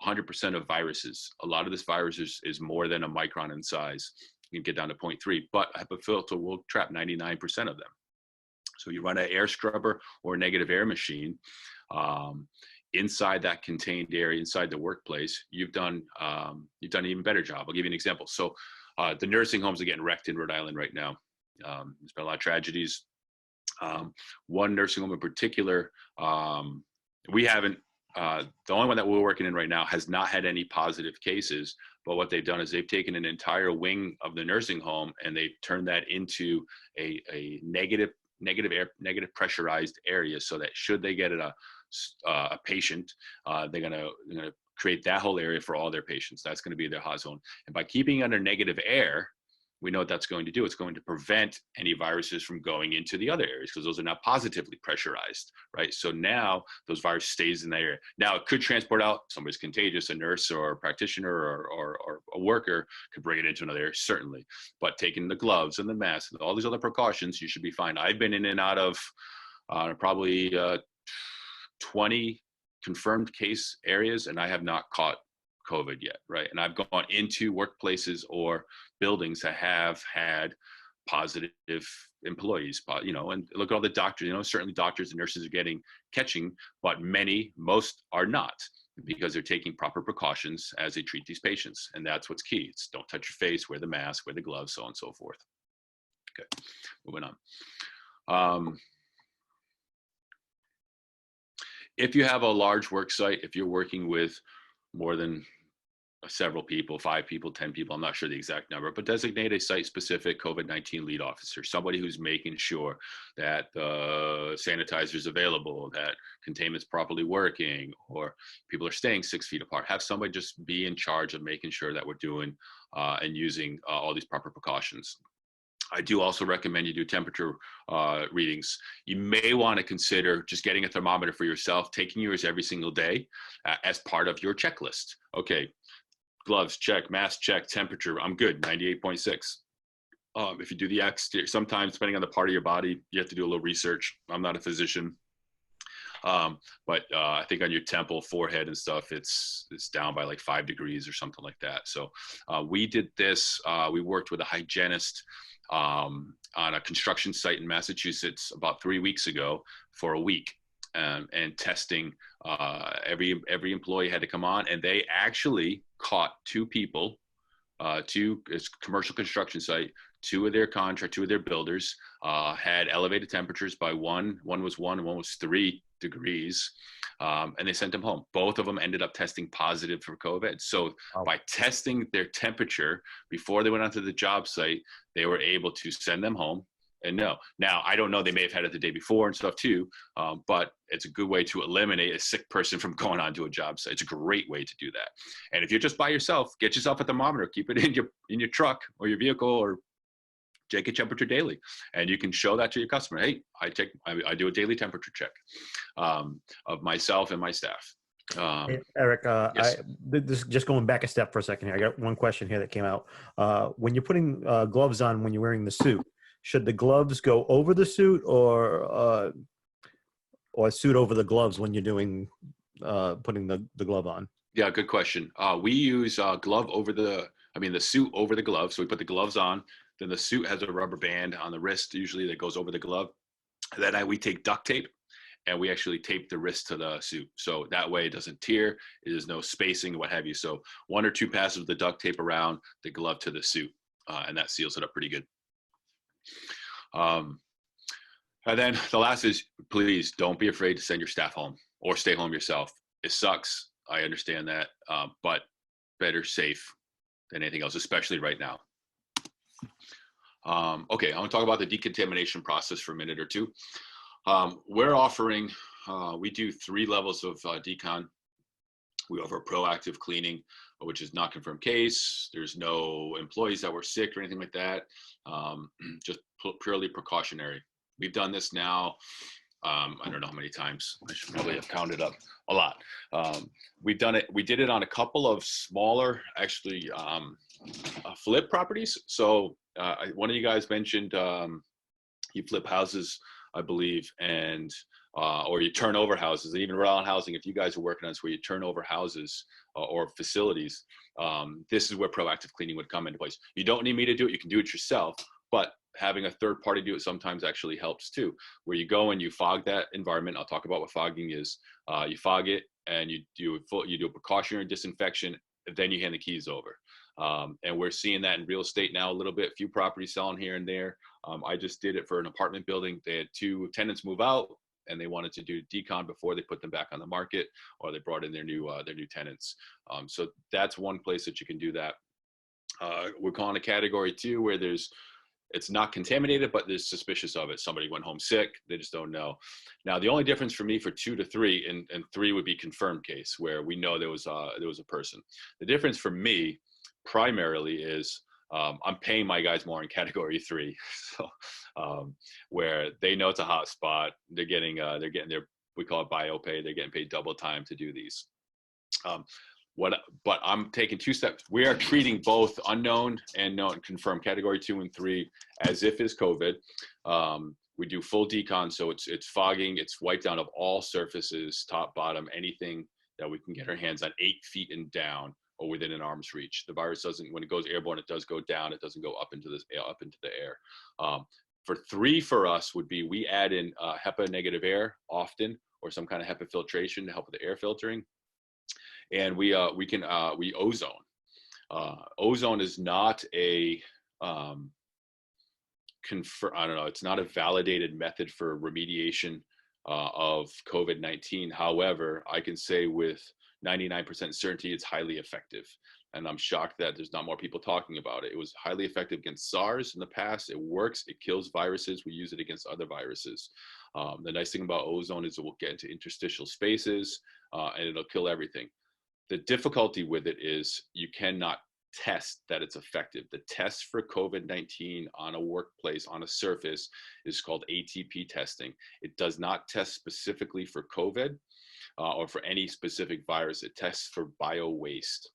100% of viruses. A lot of this virus is more than a micron in size. You can get down to 0.3, but a HEPA filter will trap 99% of them. So you run an air scrubber or a negative air machine inside that contained area, inside the workplace. You've done an even better job. I'll give you an example. So the nursing homes are getting wrecked in Rhode Island right now. There's been a lot of tragedies. One nursing home in particular, we haven't, the only one that we're working in right now has not had any positive cases, but what they've done is they've taken an entire wing of the nursing home and they've turned that into a negative pressurized area, so that should they get a patient, they're gonna create that whole area for all their patients. That's going to be their hot zone. And by keeping it under negative air, we know what that's going to do. It's going to prevent any viruses from going into the other areas, because those are not positively pressurized, right? So now those virus stays in the area. Now it could transport out, somebody's contagious, a nurse or a practitioner or a worker could bring it into another area, certainly. But taking the gloves and the mask and all these other precautions, you should be fine. I've been in and out of probably 20 confirmed case areas, and I have not caught COVID yet, right? And I've gone into workplaces or buildings that have had positive employees, and look at all the doctors, certainly doctors and nurses are catching, but most are not, because they're taking proper precautions as they treat these patients. And that's what's key. It's don't touch your face, wear the mask, wear the gloves, so on and so forth. Okay, moving on. If you have a large work site, if you're working with more than several people, 5 people, 10 people, I'm not sure the exact number, but designate a site-specific COVID-19 lead officer, somebody who's making sure that the sanitizer is available, that containment's properly working, or people are staying 6 feet apart. Have somebody just be in charge of making sure that we're doing and using all these proper precautions. I do also recommend you do temperature readings. You may want to consider just getting a thermometer for yourself, taking yours every single day as part of your checklist. Okay, gloves, check, mask, check, temperature, I'm good, 98.6. If you do the exterior, sometimes depending on the part of your body, you have to do a little research. I'm not a physician. But I think on your temple, forehead and stuff, it's down by like 5 degrees or something like that. So we did this, we worked with a hygienist on a construction site in Massachusetts about 3 weeks ago for a week, and testing. Every employee had to come on, and they actually caught 2 people, it's a commercial construction site. 2 of their builders had elevated temperatures by one was 1 and one was 3 degrees, and they sent them home. Both of them ended up testing positive for COVID. So by testing their temperature before they went onto the job site, they were able to send them home. And now I don't know, they may have had it the day before and stuff too, but it's a good way to eliminate a sick person from going onto a job site. It's a great way to do that. And if you're just by yourself, get yourself a thermometer, keep it in your truck or your vehicle, or take a temperature daily, and you can show that to your customer. Hey, I do a daily temperature check of myself and my staff. Hey, Eric, yes. This just going back a step for a second here. I got one question here that came out. When you're putting gloves on, when you're wearing the suit, should the gloves go over the suit, or suit over the gloves when you're doing putting the glove on? Yeah, good question. We use the suit over the glove. So we put the gloves on, then the suit has a rubber band on the wrist, usually, that goes over the glove. Then we take duct tape and we actually tape the wrist to the suit. So that way it doesn't tear, there's no spacing, what have you. So 1 or 2 passes of the duct tape around the glove to the suit, and that seals it up pretty good. And then the last is, please don't be afraid to send your staff home or stay home yourself. It sucks, I understand that, but better safe than anything else, especially right now. Okay, I want to talk about the decontamination process for a minute or two. We're offering, we do 3 levels of decon. We offer proactive cleaning, which is not confirmed case. There's no employees that were sick or anything like that. Just purely precautionary. We've done this now, I don't know how many times. I should probably have counted up a lot. We did it on a couple of smaller, actually, flip properties. So one of you guys mentioned you flip houses, I believe, and or you turn over houses. And even around housing, if you guys are working on this where you turn over houses or facilities, this is where proactive cleaning would come into place. You don't need me to do it. You can do it yourself, but having a third party do it sometimes actually helps too, where you go and you fog that environment. I'll talk about what fogging is. You fog it and you do a precautionary disinfection, then you hand the keys over. And we're seeing that in real estate now a little bit, few properties selling here and there. I just did it for an apartment building. They had 2 tenants move out, and they wanted to do decon before they put them back on the market, or they brought in their new tenants. So that's one place that you can do that. We're calling a category 2 where it's not contaminated, but there's suspicious of it. Somebody went home sick, they just don't know. Now, the only difference for me for 2 to 3, and 3 would be confirmed case where we know there was a person. The difference for me primarily is I'm paying my guys more in category 3, so where they know it's a hot spot. They're getting their, we call it bio pay. They're getting paid double time to do these. But I'm taking 2 steps. We are treating both unknown and known confirmed category 2 and 3 as if it's COVID. We do full decon, so it's fogging, it's wipe down of all surfaces, top, bottom, anything that we can get our hands on 8 feet and down or within an arm's reach. The virus doesn't, when it goes airborne, it does go down. It doesn't go up into the air. For 3 for us would be we add in HEPA negative air often, or some kind of HEPA filtration to help with the air filtering. And we ozone. Ozone is not a it's not a validated method for remediation of COVID-19. However, I can say with 99% certainty it's highly effective. And I'm shocked that there's not more people talking about it. It was highly effective against SARS in the past. It works, it kills viruses. We use it against other viruses. The nice thing about ozone is it will get into interstitial spaces and it'll kill everything. The difficulty with it is you cannot test that it's effective. The test for COVID-19 on a workplace, on a surface, is called ATP testing. It does not test specifically for COVID or for any specific virus. It tests for bio waste.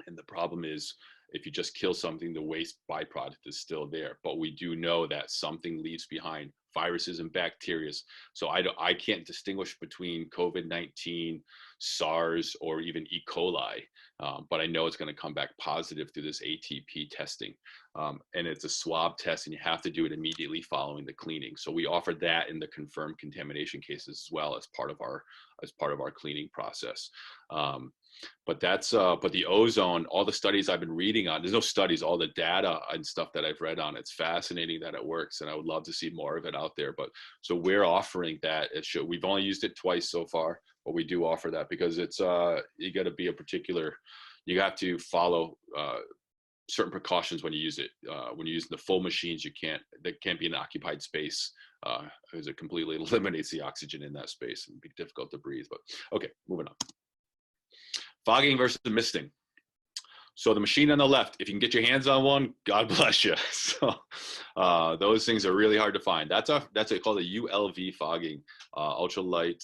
And the problem is, if you just kill something, the waste byproduct is still there. But we do know that something leaves behind viruses and bacteria. So I can't distinguish between COVID-19, SARS, or even E. coli. But I know it's going to come back positive through this ATP testing. And it's a swab test, and you have to do it immediately following the cleaning. So we offer that in the confirmed contamination cases as well as part of our cleaning process. But the ozone, all the studies I've been reading on, there's no studies, all the data and stuff that I've read on, it's fascinating that it works, and I would love to see more of it out there. But so we're offering that. We've only used it twice so far, but we do offer that because it's you got to be you have to follow certain precautions when you use it. When you're using the full machines, there can't be an occupied space because it completely eliminates the oxygen in that space and be difficult to breathe. But okay, moving on. Fogging versus misting. So the machine on the left, if you can get your hands on one, God bless you. So those things are really hard to find. That's called a ULV fogging, ultralight.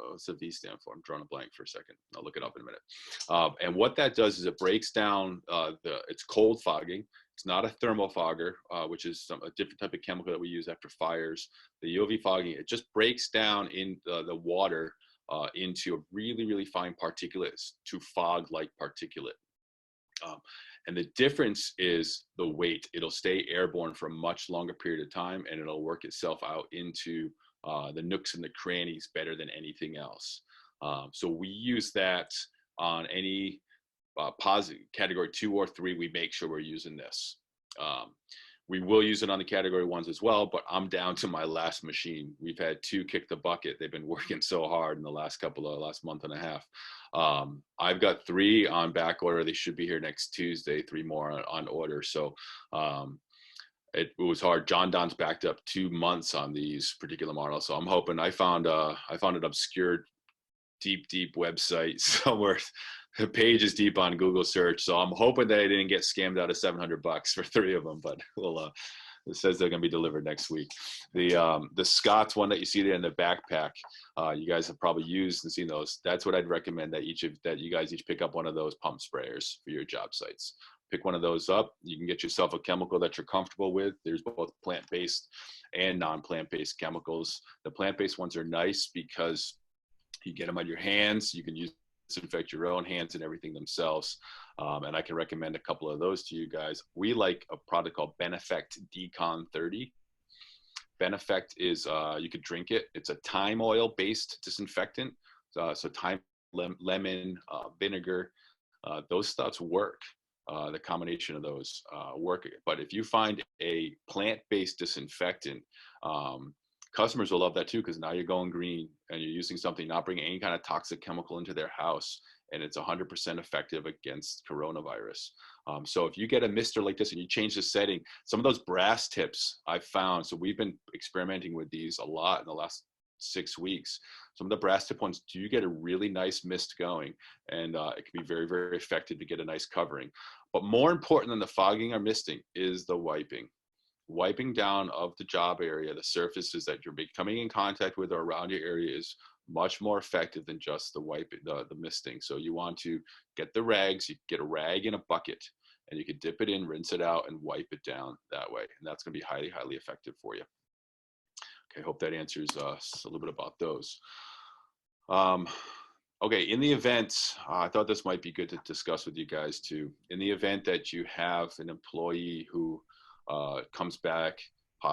What's the V stand for? I'm drawing a blank for a second. I'll look it up in a minute. And what that does is it breaks down it's cold fogging. It's not a thermal fogger, which is a different type of chemical that we use after fires. The ULV fogging, it just breaks down in the water into a really, really fine particulates to fog-like particulate. And the difference is the weight. It'll stay airborne for a much longer period of time, and it'll work itself out into the nooks and the crannies better than anything else. So we use that on any positive category 2 or 3. We make sure we're using this. We will use it on the category 1s as well, but I'm down to my last machine. We've had 2 kick the bucket. They've been working so hard in the last month and a half. I've got 3 on back order. They should be here next Tuesday, 3 more on order. So it was hard. John Don's backed up 2 months on these particular models. So I'm hoping I found an obscure deep website somewhere. The page is deep on Google search, so I'm hoping that I didn't get scammed out of $700 for 3 of them. But it says they're going to be delivered next week. The Scott's one that you see there in the backpack, you guys have probably used and seen those. That's what I'd recommend that you guys each pick up one of those pump sprayers for your job sites. Pick one of those up. You can get yourself a chemical that you're comfortable with. There's both plant-based and non-plant-based chemicals. The plant-based ones are nice because you get them on your hands. You can disinfect your own hands and everything themselves. And I can recommend a couple of those to you guys. We like a product called Benefect Decon 30. Benefect is, you could drink it. It's a thyme oil based disinfectant. So thyme, lemon, vinegar, those stuffs work. the combination of those work. But if you find a plant-based disinfectant, customers will love that too, because now you're going green and you're using something, not bringing any kind of toxic chemical into their house, and it's 100% effective against coronavirus. So if you get a mister like this and you change the setting, some of those brass tips I've found, so we've been experimenting with these a lot in the last 6 weeks. Some of the brass tip ones, do you get a really nice mist going, and it can be very, very effective to get a nice covering. But more important than the fogging or misting is the wiping. Wiping down of the job area, the surfaces that you're coming in contact with or around your area is much more effective than just the misting. So you want to get the rags, you get a rag in a bucket, and you can dip it in, rinse it out, and wipe it down that way. And that's going to be highly, highly effective for you. Okay, hope that answers us a little bit about those. Okay, in the event, I thought this might be good to discuss with you guys too. In the event that you have an employee who comes back,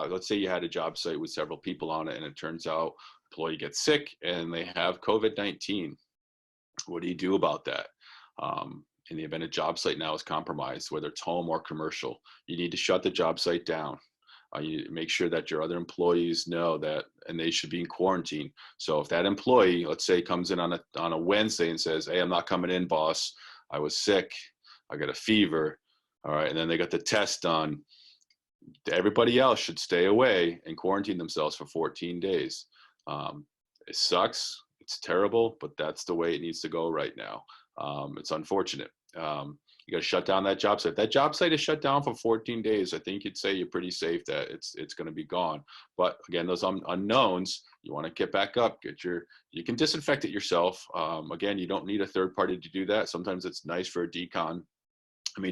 let's say you had a job site with several people on it, and it turns out employee gets sick and they have COVID-19. What do you do about that? In the event a job site now is compromised, whether it's home or commercial, you need to shut the job site down. You make sure that your other employees know that, and they should be in quarantine. So if that employee, let's say, comes in on a Wednesday and says, "Hey, I'm not coming in, boss. I was sick. I got a fever." All right, and then they got the test done. Everybody else should stay away and quarantine themselves for 14 days. It sucks. It's terrible, but that's the way it needs to go right now. It's unfortunate. You got to shut down that job site. That job site is shut down for 14 days. I think you'd say you're pretty safe that it's going to be gone. But again, those unknowns, you want to get back up. You can disinfect it yourself. Again, you don't need a third party to do that. Sometimes it's nice for a decon.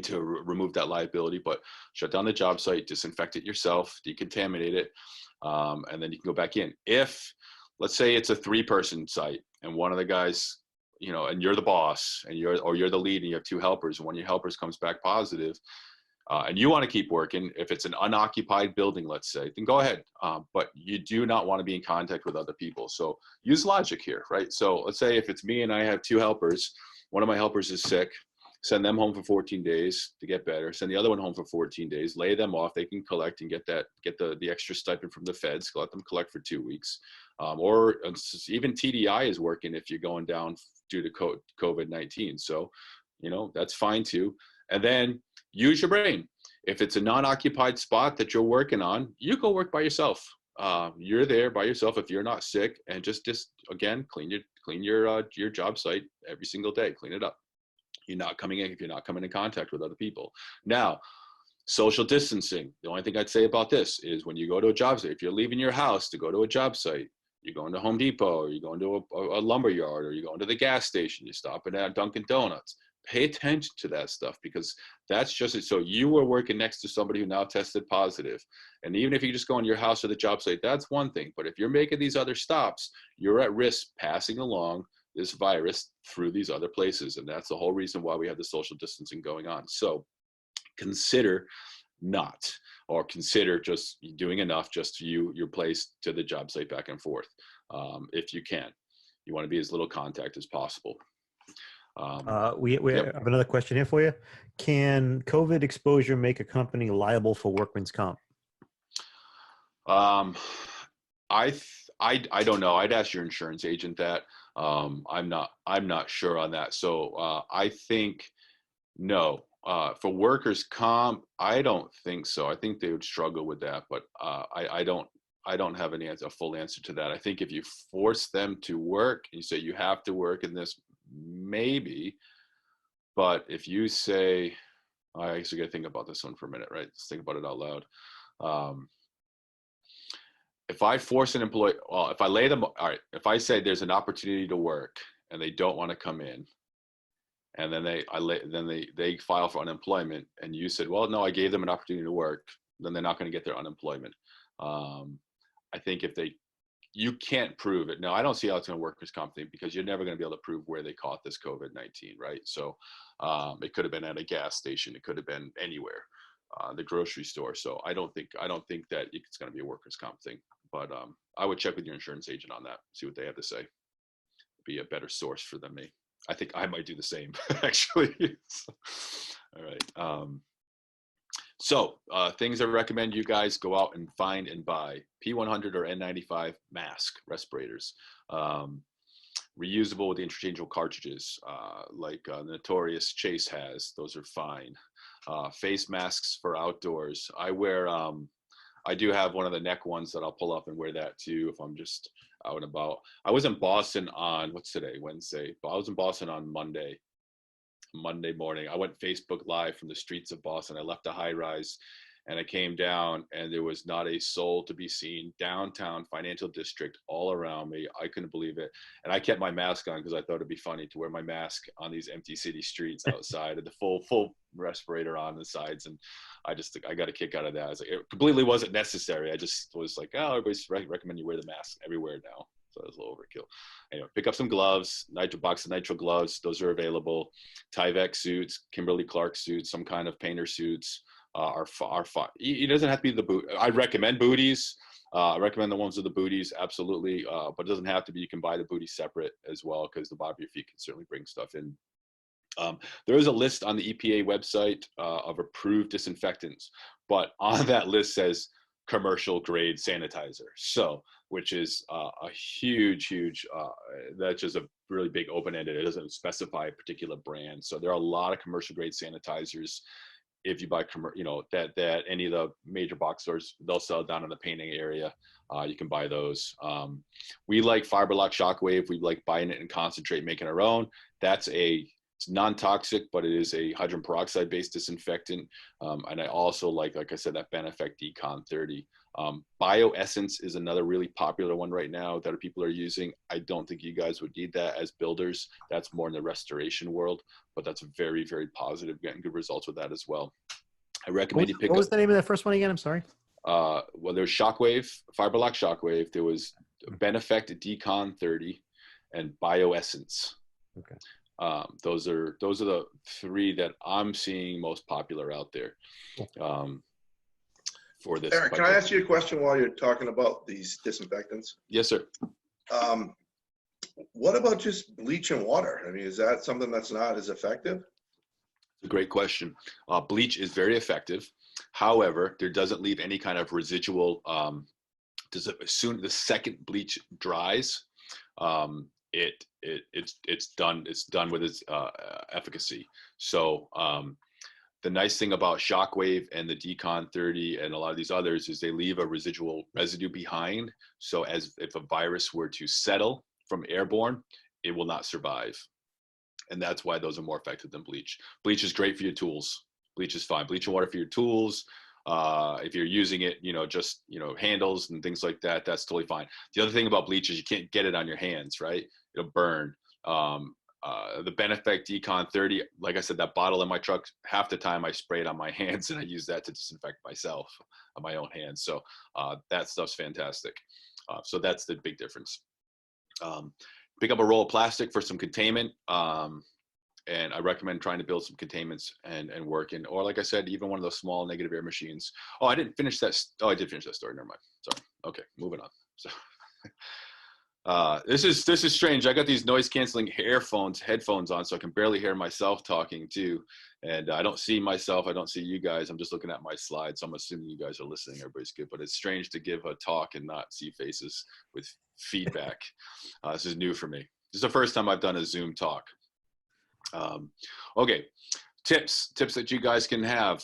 To remove that liability, but shut down the job site, disinfect it yourself, decontaminate it, and then you can go back in. If, let's say it's a 3-person site and one of the guys, and you're the boss and you're the lead and you have 2 helpers, and one of your helpers comes back positive, and you want to keep working, if it's an unoccupied building, let's say, then go ahead. But you do not want to be in contact with other people. So use logic here, right? So let's say if it's me and I have 2 helpers, one of my helpers is sick, send them home for 14 days to get better, send the other one home for 14 days, lay them off, they can collect and get the extra stipend from the feds, let them collect for 2 weeks. Or even TDI is working if you're going down due to COVID-19. So, that's fine too. And then use your brain. If it's a non-occupied spot that you're working on, you go work by yourself. You're there by yourself if you're not sick, and just again, clean your job site every single day, clean it up. You're not coming in contact with other people. Now, social distancing. The only thing I'd say about this is when you go to a job site, if you're leaving your house to go to a job site, you're going to Home Depot, or you're going to a lumber yard, or you're going to the gas station, you're stopping at Dunkin' Donuts. Pay attention to that stuff, because that's just it. So you were working next to somebody who now tested positive. And even if you just go in your house or the job site, that's one thing. But if you're making these other stops, you're at risk passing along this virus through these other places. And that's the whole reason why we have the social distancing going on. So consider consider just doing enough just to your place to the job site back and forth. If you can, you want to be as little contact as possible. We have another question here for you. Can COVID exposure make a company liable for workman's comp? I don't know. I'd ask your insurance agent that. I'm not sure on that. So I think no. For workers' comp, I don't think so. I think they would struggle with that, but I don't have a full answer to that. I think if you force them to work, you say you have to work in this, maybe. But if you say, I actually got to think about this one for a minute, right? Let's think about it out loud. If I force an employee, well, if I lay them, all right, if I say there's an opportunity to work and they don't want to come in, and then they file for unemployment, and you said, well, no, I gave them an opportunity to work, then they're not going to get their unemployment. I think you can't prove it. No, I don't see how it's going to work with company, because you're never going to be able to prove where they caught this COVID-19, right? So it could have been at a gas station, it could have been anywhere, the grocery store. So I don't think that it's going to be a workers' comp thing. But I would check with your insurance agent on that, see what they have to say. Be a better source for than me. I think I might do the same, actually. All right. So things I recommend you guys go out and find and buy: P100 or N95 mask respirators. Reusable with the interchangeable cartridges, like the notorious Chase has. Those are fine. Face masks for outdoors. I do have one of the neck ones that I'll pull up and wear that too if I'm just out and about. I was in Boston on, what's today, Wednesday? I was in Boston on Monday morning. I went Facebook Live from the streets of Boston. I left a high rise and I came down and there was not a soul to be seen. Downtown financial district all around me. I couldn't believe it. And I kept my mask on because I thought it'd be funny to wear my mask on these empty city streets outside and the full respirator on the sides. And I got a kick out of that. I was like, it completely wasn't necessary. I just was like, oh, everybody's recommend you wear the mask everywhere now. So it was a little overkill. Anyway, pick up some gloves, box of nitrile gloves. Those are available. Tyvek suits, Kimberly-Clark suits, some kind of painter suits are fine. It doesn't have to be the boot. I recommend booties. I recommend the ones with the booties, absolutely. But it doesn't have to be. You can buy the booties separate as well because the bottom of your feet can certainly bring stuff in. There is a list on the EPA website of approved disinfectants, but on that list says commercial grade sanitizer. So, which is a huge, that's just a really big open-ended. It doesn't specify a particular brand. So there are a lot of commercial grade sanitizers. If you buy, that any of the major box stores, they'll sell down in the painting area. You can buy those. We like Fiberlock Shockwave. We like buying it in concentrate, making our own. It's non-toxic, but it is a hydrogen peroxide based disinfectant. And I also like I said, that Benefect Decon 30. BioEssence is another really popular one right now that people are using. I don't think you guys would need that as builders. That's more in the restoration world, but that's very, very positive, getting good results with that as well. I recommend you pick up. What was the name of that first one again? I'm sorry. Well, there's Shockwave, Fiberlock Shockwave. There was Benefect Decon 30 and BioEssence. Okay. Those are the three that I'm seeing most popular out there. For this. Eric, can I ask you a question while you're talking about these disinfectants? Yes, sir. What about just bleach and water? I mean, is that something that's not as effective? A great question. Bleach is very effective. However, there doesn't leave any kind of residual. As soon the second bleach dries, it's done. It's done with its efficacy. So the nice thing about Shockwave and the Decon 30 and a lot of these others is they leave a residue behind. So if a virus were to settle from airborne, it will not survive. And that's why those are more effective than bleach. Bleach is great for your tools. Bleach is fine. Bleach and water for your tools. If you're using it, just, handles and things like that, that's totally fine. The other thing about bleach is you can't get it on your hands, right? It'll burn. The Benefect Decon 30, like I said, that bottle in my truck, half the time I spray it on my hands and I use that to disinfect myself on my own hands. So that stuff's fantastic. So that's the big difference. Pick up a roll of plastic for some containment. And I recommend trying to build some containments and work in, or like I said, even one of those small negative air machines. Oh, I didn't finish that. Oh, I did finish that story. Never mind. Sorry. Okay, moving on. So this is strange. I got these noise canceling headphones on, so I can barely hear myself talking too. And I don't see myself. I don't see you guys. I'm just looking at my slides. So I'm assuming you guys are listening. Everybody's good, but it's strange to give a talk and not see faces with feedback. This is new for me. This is the first time I've done a Zoom talk. Okay, tips that you guys can have.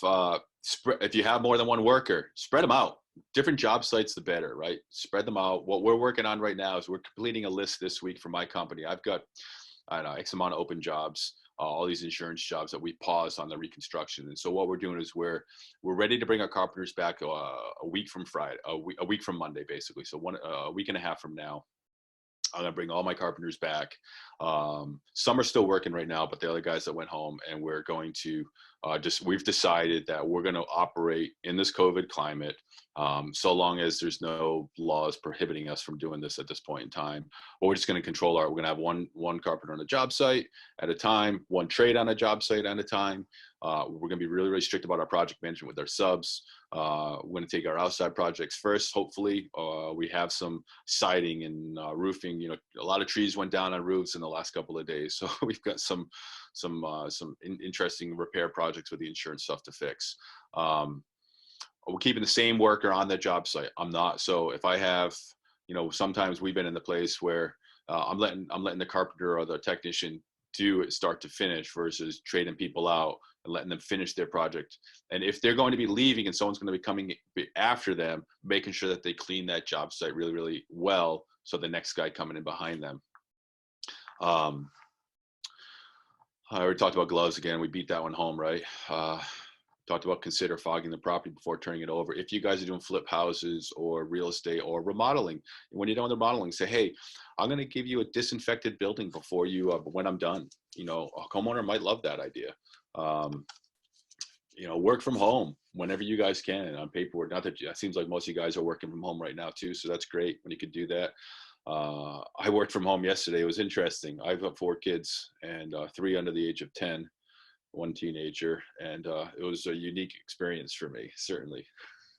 If you have more than one worker, spread them out. Different job sites, the better, right? Spread them out. What we're working on right now is we're completing a list this week for my company. I've got, I don't know, X amount of open jobs, all these insurance jobs that we paused on the reconstruction. And so what we're doing is we're ready to bring our carpenters back a week from Friday, a week from Monday, basically. So a week and a half from now. I'm gonna bring all my carpenters back. Some are still working right now, but the other guys that went home, and we're going to we've decided that we're going to operate in this COVID climate, so long as there's no laws prohibiting us from doing this at this point in time. But we're just going to control we're going to have one carpenter on a job site at a time, one trade on a job site at a time. We're going to be really, really strict about our project management with our subs. We're going to take our outside projects first. Hopefully, we have some siding and roofing. You know, a lot of trees went down on roofs in the last couple of days, so we've got some interesting repair projects with the insurance stuff to fix. We're keeping the same worker on the job site. I'm not. So if I have, you know, sometimes we've been in the place where I'm letting the carpenter or the technician do it start to finish versus trading people out and letting them finish their project. And if they're going to be leaving and someone's going to be coming after them, making sure that they clean that job site really, really well, so the next guy coming in behind them. I already talked about gloves again. We beat that one home, right? Talked about consider fogging the property before turning it over. If you guys are doing flip houses or real estate or remodeling, when you're done with the remodeling, say, hey, I'm going to give you a disinfected building before you, when I'm done. You know, a homeowner might love that idea. You know, work from home whenever you guys can on paperwork. Not that it seems like most of you guys are working from home right now too, so that's great when you could do that. I worked from home yesterday. It was interesting. I've got 4 kids and 3 under the age of 10. 1 teenager, and it was a unique experience for me, certainly.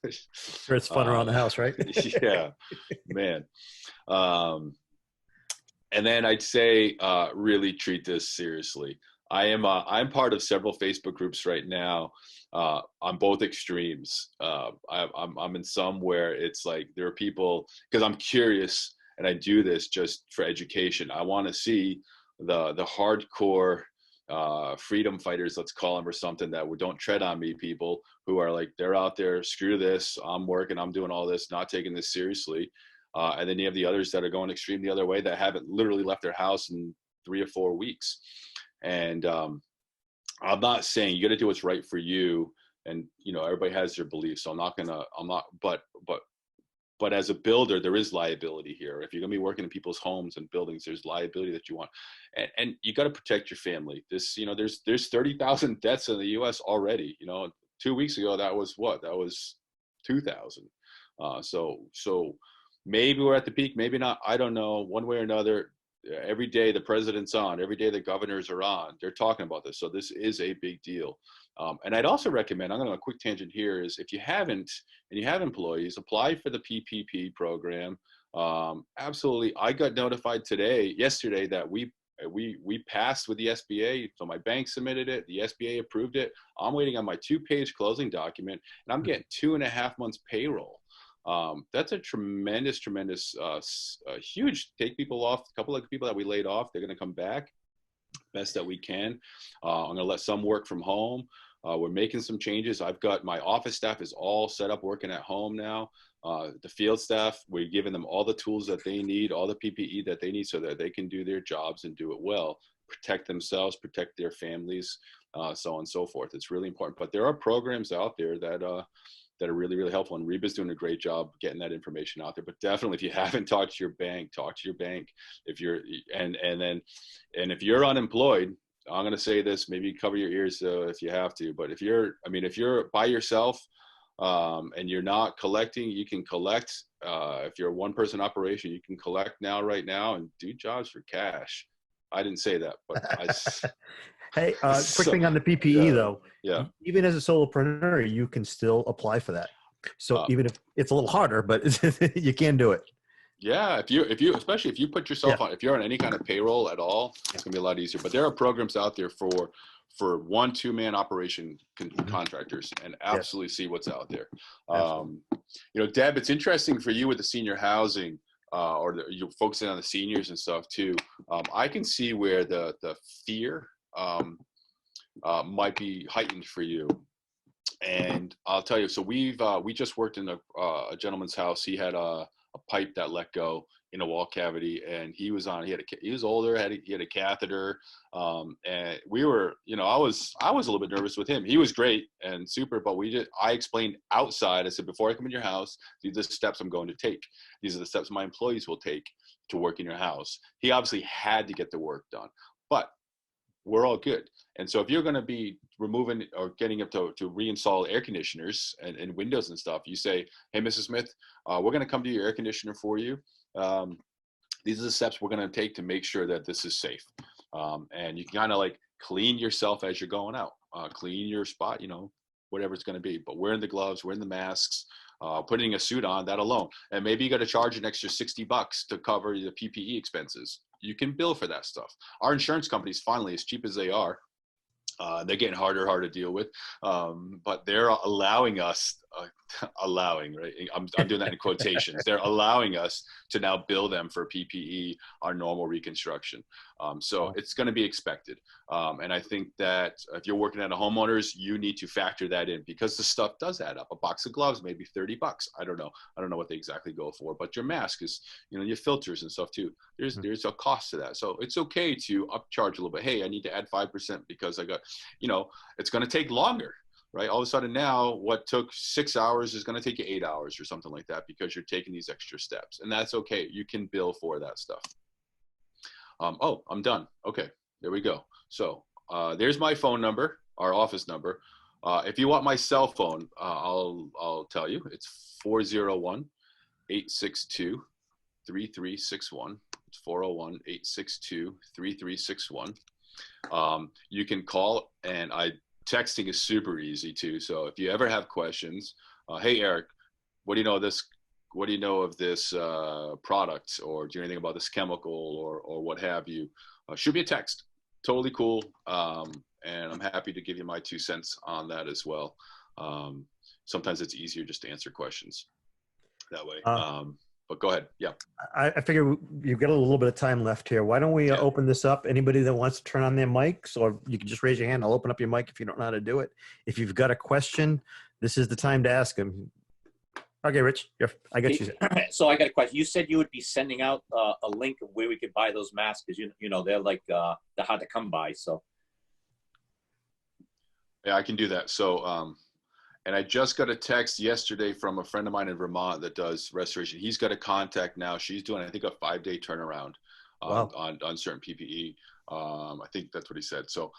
Sure, it's fun around the house, right? Yeah, man. And then I'd say really treat this seriously. I'm part of several Facebook groups right now on both extremes. I'm in some where it's like there are people, because I'm curious and I do this just for education. I want to see the hardcore freedom fighters, let's call them, or something, that don't tread on me people who are like, they're out there, screw this, I'm working, I'm doing all this, not taking this seriously. And then you have the others that are going extreme the other way, that haven't literally left their house in 3 or 4 weeks. And I'm not saying you got to do what's right for you, and you know, everybody has their beliefs, so but as a builder, there is liability here. If you're going to be working in people's homes and buildings, there's liability that you want, and you got to protect your family. This, you know, there's 30,000 deaths in the U.S. already. You know, 2 weeks ago that was 2,000. So maybe we're at the peak, maybe not. I don't know. One way or another, every day the president's on, every day the governors are on. They're talking about this. So this is a big deal. And I'd also recommend, I'm going to a quick tangent here, is if you haven't and you have employees, apply for the PPP program. Absolutely. I got notified yesterday that we passed with the SBA. So my bank submitted it. The SBA approved it. I'm waiting on my 2-page closing document, and I'm getting 2.5 months payroll. That's a tremendous, huge, take people off. A couple of people that we laid off, they're going to come back best that we can. I'm going to let some work from home. We're making some changes. I've got my office staff is all set up working at home now. The field staff, we're giving them all the tools that they need, all the PPE that they need, so that they can do their jobs and do it well, protect themselves, protect their families, so on and so forth. It's really important. But there are programs out there that are really, really helpful. And RIBA's doing a great job getting that information out there. But definitely, if you haven't talked to your bank, talk to your bank. If you're, and if you're unemployed, I'm going to say this, maybe cover your ears if you have to, but if you're by yourself, and you're not collecting, you can collect. If you're a 1-person operation, you can collect right now and do jobs for cash. I didn't say that, but Hey, quick thing on the PPE though. Yeah. Even as a solopreneur, you can still apply for that. So even if it's a little harder, but you can do it. Yeah, if you especially if you put yourself on, if you're on any kind of payroll at all, it's gonna be a lot easier. But there are programs out there for 1-2-man operation contractors, and absolutely see what's out there. You know, Deb, it's interesting for you with the senior housing, you're focusing on the seniors and stuff too. I can see where the fear might be heightened for you. And I'll tell you, so we just worked in a gentleman's house. He had a pipe that let go in a wall cavity, and he was older, he had a catheter, and we were, you know, I was a little bit nervous with him. He was great and super, but I explained outside. I said, before I come in your house, these are the steps I'm going to take. These are the steps my employees will take to work in your house. He obviously had to get the work done, but we're all good. And so if you're going to be removing or getting up to reinstall air conditioners and windows and stuff, you say, hey, Mrs. Smith, we're going to come to your air conditioner for you. These are the steps we're going to take to make sure that this is safe. And you can kind of like clean yourself as you're going out, clean your spot, you know, whatever it's going to be, but wearing the gloves, wearing the masks, putting a suit on, that alone. And maybe you got to charge an extra $60 to cover the PPE expenses. You can bill for that stuff. Our insurance companies, finally, as cheap as they are, they're getting harder to deal with, but they're allowing us, right? I'm doing that in quotations. They're allowing us to now bill them for PPE, our normal reconstruction. So it's going to be expected. And I think that if you're working at a homeowner's, you need to factor that in because the stuff does add up. A box of gloves, maybe $30. I don't know what they exactly go for, but your mask is, you know, your filters and stuff too. There's a cost to that. So it's okay to upcharge a little bit. Hey, I need to add 5% because I got, you know, it's going to take longer. Right? All of a sudden now, what took 6 hours is going to take you 8 hours or something like that because you're taking these extra steps. And that's okay. You can bill for that stuff. Oh, I'm done. Okay, there we go. So there's my phone number, our office number. If you want my cell phone, I'll tell you. It's 401-862-3361. It's 401-862-3361. You can call, and texting is super easy too. So if you ever have questions, hey Eric, what do you know of this? What do you know of this product, or do you know anything about this chemical, or what have you? Shoot me a text. Totally cool. And I'm happy to give you my 2 cents on that as well. Sometimes it's easier just to answer questions that way. But go ahead. Yeah. I figure you've got a little bit of time left here. Why don't we open this up? Anybody that wants to turn on their mics, or you can just raise your hand. I'll open up your mic if you don't know how to do it. If you've got a question, this is the time to ask them. Okay, Rich, I got you. So I got a question. You said you would be sending out a link of where we could buy those masks because you know they're like they're hard to come by. So yeah, I can do that. So and I just got a text yesterday from a friend of mine in Vermont that does restoration. He's got a contact now. She's doing, I think, a 5-day turnaround on certain PPE. I think that's what he said. So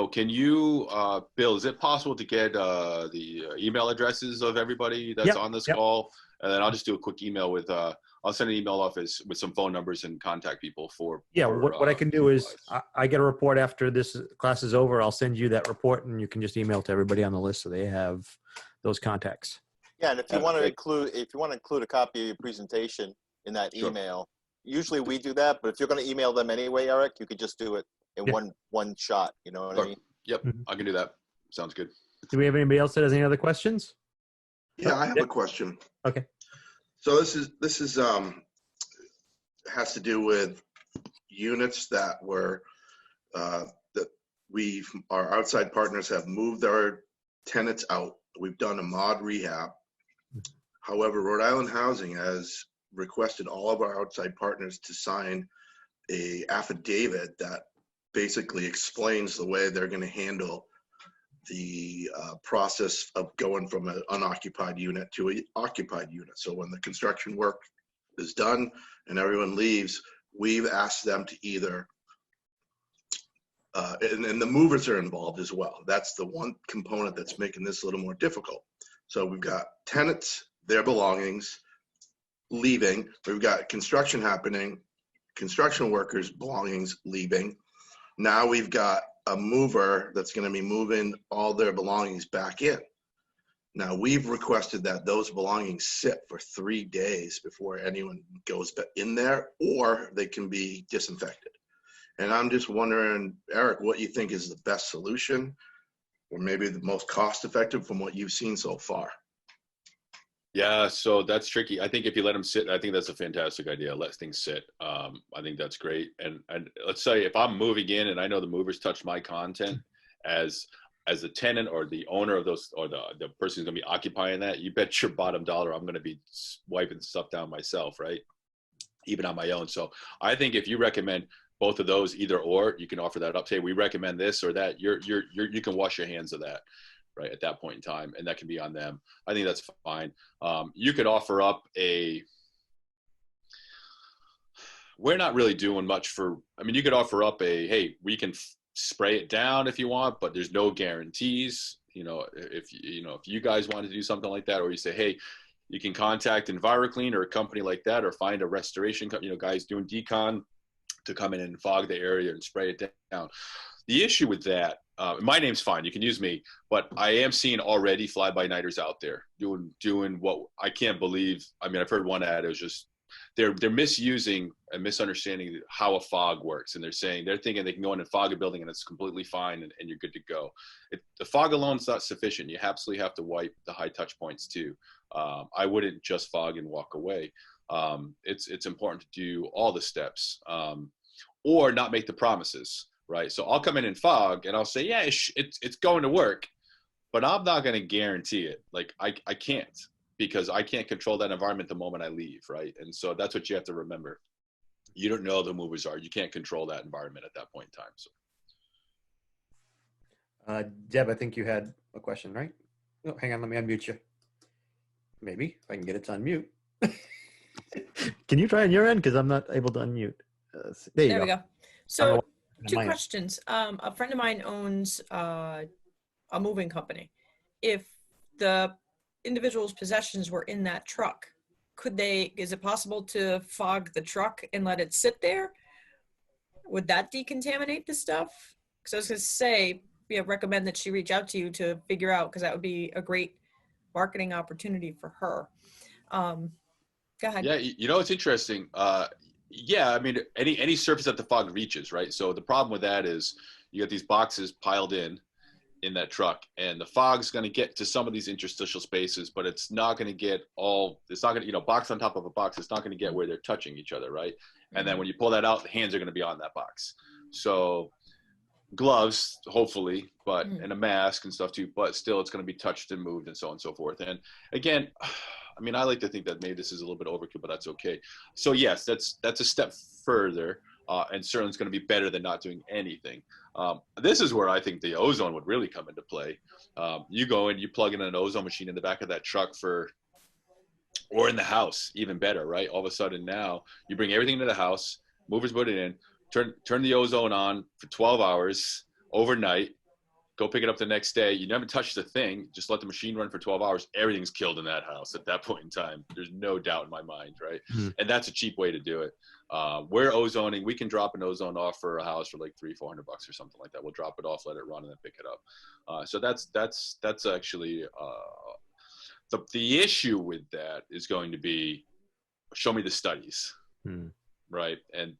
can you, Bill, is it possible to get the email addresses of everybody that's on this call? And then I'll just do a quick email with, I'll send an email off with some phone numbers and contact people for. What I can do is I get a report after this class is over. I'll send you that report and you can just email to everybody on the list so they have those contacts. Yeah, and if you want to include a copy of your presentation in that email, usually we do that, but if you're going to email them anyway, Eric, you could just do it in one shot. You know what I mean? Yep, I can do that. Sounds good. Do we have anybody else that has any other questions? Yeah, I have a question. Okay. So this is has to do with units that were that our outside partners have moved our tenants out. We've done a mod rehab. However, Rhode Island Housing has requested all of our outside partners to sign a affidavit that basically explains the way they're going to handle the process of going from an unoccupied unit to an occupied unit. So when the construction work is done and everyone leaves, we've asked them to either, and the movers are involved as well. That's the one component that's making this a little more difficult. So we've got tenants, their belongings leaving. We've got construction happening, construction workers' belongings leaving. Now we've got a mover that's going to be moving all their belongings back in. Now we've requested that those belongings sit for 3 days before anyone goes in there, or they can be disinfected. And I'm just wondering, Eric, what you think is the best solution, or maybe the most cost-effective from what you've seen so far? Yeah, so that's tricky. I think if you let them sit, I think that's a fantastic idea. Let things sit. I think that's great. And let's say if I'm moving in and I know the movers touch my content as the tenant or the owner of those, or the person who's going to be occupying that, you bet your bottom dollar I'm going to be wiping stuff down myself, right? Even on my own. So I think if you recommend both of those, either or, you can offer that up. Say we recommend this or that. You can wash your hands of that. Right at that point in time, and that can be on them. I think that's fine. You could offer up we're not really doing much for, I mean, you could offer up a, hey, we can spray it down if you want, but there's no guarantees. If you guys want to do something like that, or you say, hey, you can contact EnviroClean or a company like that, or find a restoration company, guys doing decon, to come in and fog the area and spray it down. The issue with that, my name's fine, you can use me, but I am seeing already fly-by-nighters out there doing what I can't believe. I mean, I've heard one ad, it was just, they're misusing and misunderstanding how a fog works. And they're thinking they can go in and fog a building and it's completely fine and you're good to go. The fog alone is not sufficient. You absolutely have to wipe the high touch points too. I wouldn't just fog and walk away. It's important to do all the steps, or not make the promises, right? So I'll come in and fog and I'll say, yeah, it's going to work, but I'm not going to guarantee it. Like I can't, because I can't control that environment the moment I leave, right? And so that's what you have to remember. You don't know how the movers are. You can't control that environment at that point in time. So. Deb, I think you had a question, right? Oh, hang on, let me unmute you. Maybe, if I can get it to unmute. Can you try on your end? Because I'm not able to unmute. There we go. go. So two Mine. questions. A friend of mine owns a moving company. If the individual's possessions were in that truck, is it possible to fog the truck and let it sit there? Would that decontaminate the stuff? Because I was going to say, recommend that she reach out to you to figure out, because that would be a great marketing opportunity for her. Go ahead. Yeah, it's interesting. Yeah, I mean, any surface that the fog reaches, right? So the problem with that is you got these boxes piled in that truck, and the fog's going to get to some of these interstitial spaces, but it's not going to get it's not going to, box on top of a box, it's not going to get where they're touching each other, right? And then when you pull that out, the hands are going to be on that box. So gloves, hopefully, and a mask and stuff too, but still it's going to be touched and moved and so on and so forth. And again, I mean, I like to think that maybe this is a little bit overkill, but that's okay. So yes, that's a step further, and certainly it's going to be better than not doing anything. This is where I think the ozone would really come into play. You go in, you plug in an ozone machine in the back of that truck or in the house, even better, right? All of a sudden now you bring everything into the house, movers put it in, turn the ozone on for 12 hours overnight, go pick it up the next day. You never touch the thing, just let the machine run for 12 hours. Everything's killed in that house at that point in time. There's no doubt in my mind, right? Mm-hmm. And that's a cheap way to do it. We're ozoning. We can drop an ozone off for a house for like $300-400 or something like that. We'll drop it off, let it run, and then pick it up. So that's actually the issue with that is going to be, show me the studies, right? And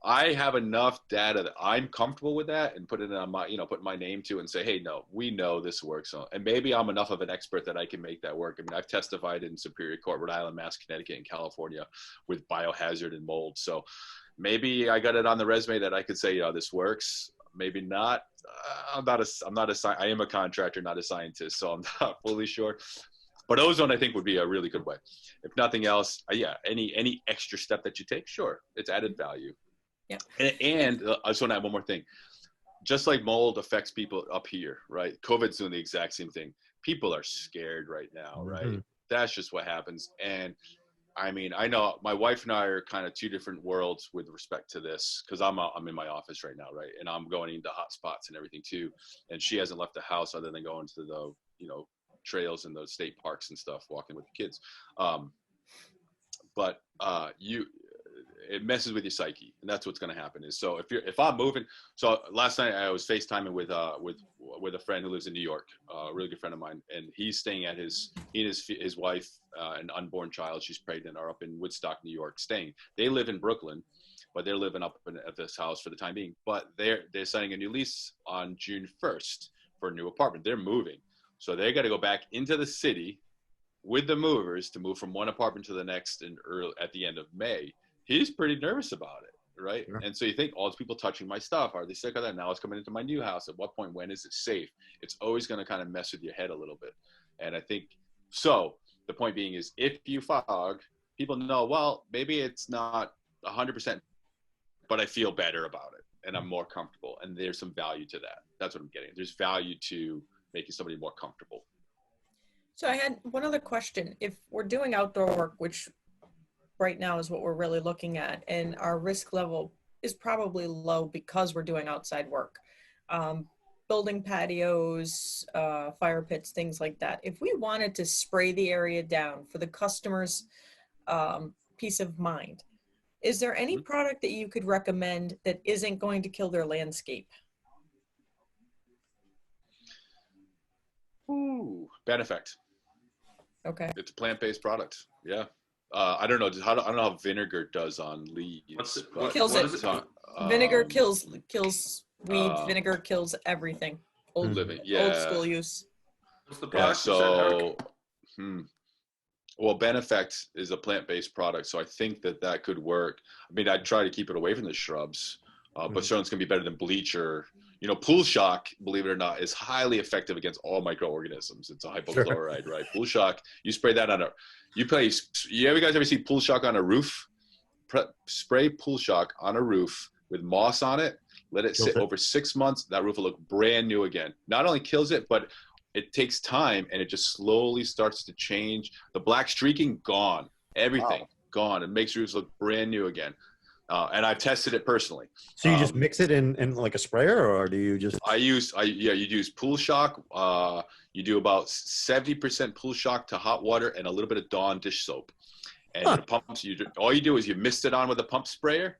I have enough data that I'm comfortable with that and put it on my, put my name to and say, hey, no, we know this works. And maybe I'm enough of an expert that I can make that work. I mean, I've testified in Superior Court, Rhode Island, Mass, Connecticut, and California with biohazard and mold. So maybe I got it on the resume that I could say, this works. Maybe not. I am a contractor, not a scientist, so I'm not fully sure. But ozone, I think, would be a really good way. If nothing else, any extra step that you take, sure, it's added value. Yeah. And I just want to add one more thing. Just like mold affects people up here, right? COVID's doing the exact same thing. People are scared right now, right? Mm-hmm. That's just what happens. And I mean, I know my wife and I are kind of two different worlds with respect to this, because I'm in my office right now, right? And I'm going into hot spots and everything too. And she hasn't left the house other than going to the, trails and the state parks and stuff, walking with the kids. It messes with your psyche, and that's what's going to happen. Is so if I'm moving. So last night I was FaceTiming with a friend who lives in New York, a really good friend of mine, and he's staying at his wife, an unborn child, she's pregnant, are up in Woodstock, New York, staying. They live in Brooklyn, but they're living up at this house for the time being. But they're signing a new lease on June 1st for a new apartment. They're moving, so they got to go back into the city with the movers to move from one apartment to the next at the end of May. He's pretty nervous about it, right? Sure. And so you think, all these people touching my stuff, are they sick of that? Now it's coming into my new house. At what point, when is it safe? It's always going to kind of mess with your head a little bit. And I think, so the point being is, if you fog, people know, well, maybe it's not 100%, but I feel better about it and I'm more comfortable. And there's some value to that. That's what I'm getting. There's value to making somebody more comfortable. So I had one other question. If we're doing outdoor work, which right now is what we're really looking at. And our risk level is probably low because we're doing outside work. Building patios, fire pits, things like that. If we wanted to spray the area down for the customer's peace of mind, is there any product that you could recommend that isn't going to kill their landscape? Ooh, Benefect. Okay. It's a plant-based product. Yeah. I don't know. I don't know how vinegar does on leaves. What's it? but Kills it. it's on, Vinegar um, kills weeds. Vinegar kills everything. Old, living. old Yeah. school use. What's the Yeah. product? You said, Eric? So, well, Benefect is a plant-based product, so I think that could work. I mean, I'd try to keep it away from the shrubs, but certainly it's going to be better than bleach or, you know, Pool Shock, believe it or not, is highly effective against all microorganisms. It's a hypochloride, right? Pool Shock, you spray that on you guys ever see Pool Shock on a roof? Spray Pool Shock on a roof with moss on it, let it sit over 6 months, that roof will look brand new again. Not only kills it, but it takes time and it just slowly starts to change. The black streaking, gone. Everything, gone. It makes roofs look brand new again. And I've tested it personally. So you just mix it in like a sprayer, or do you just? You use Pool Shock. You do about 70% Pool Shock to hot water and a little bit of Dawn dish soap. And the pumps, all you do is you mist it on with a pump sprayer,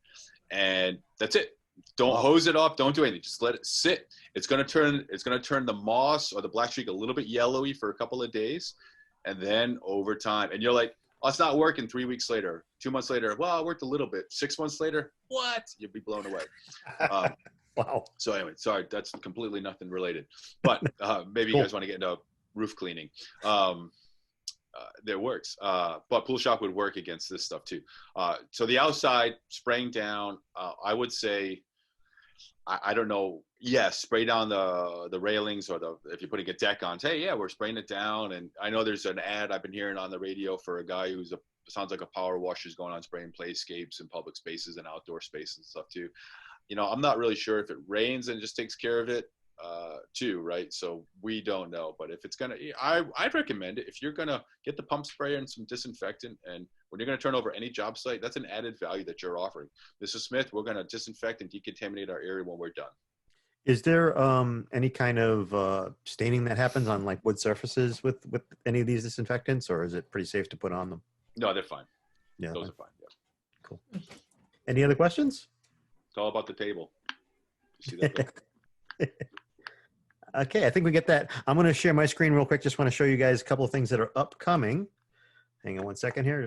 and that's it. Don't hose it off. Don't do anything. Just let it sit. It's gonna turn the moss or the black streak a little bit yellowy for a couple of days, and then over time, and you're like, oh, it's not working. 3 weeks later, 2 months later, well, it worked a little bit. 6 months later, what? You'll be blown away. Wow. So anyway, sorry, that's completely nothing related. But maybe you guys want to get into roof cleaning. That works. But Pool Shock would work against this stuff too. So the outside spraying down, I would say, I don't know. Yes, spray down the railings, or if you're putting a deck on, say, yeah, we're spraying it down. And I know there's an ad I've been hearing on the radio for a guy who's sounds like a power washer is going on spraying playscapes and public spaces and outdoor spaces and stuff too. You know, I'm not really sure if it rains and just takes care of it too, right? So we don't know. But if it's gonna, I'd recommend it. If you're gonna get the pump sprayer and some disinfectant, and when you're gonna turn over any job site, that's an added value that you're offering. Mrs. Smith, we're gonna disinfect and decontaminate our area when we're done. Is there any kind of staining that happens on like wood surfaces with any of these disinfectants, or is it pretty safe to put on them? No, they're fine. Yeah, Those are fine. Yeah. Cool. Any other questions? It's all about the table. You see that? Okay, I think we get that. I'm going to share my screen real quick. Just want to show you guys a couple of things that are upcoming. Hang on one second here.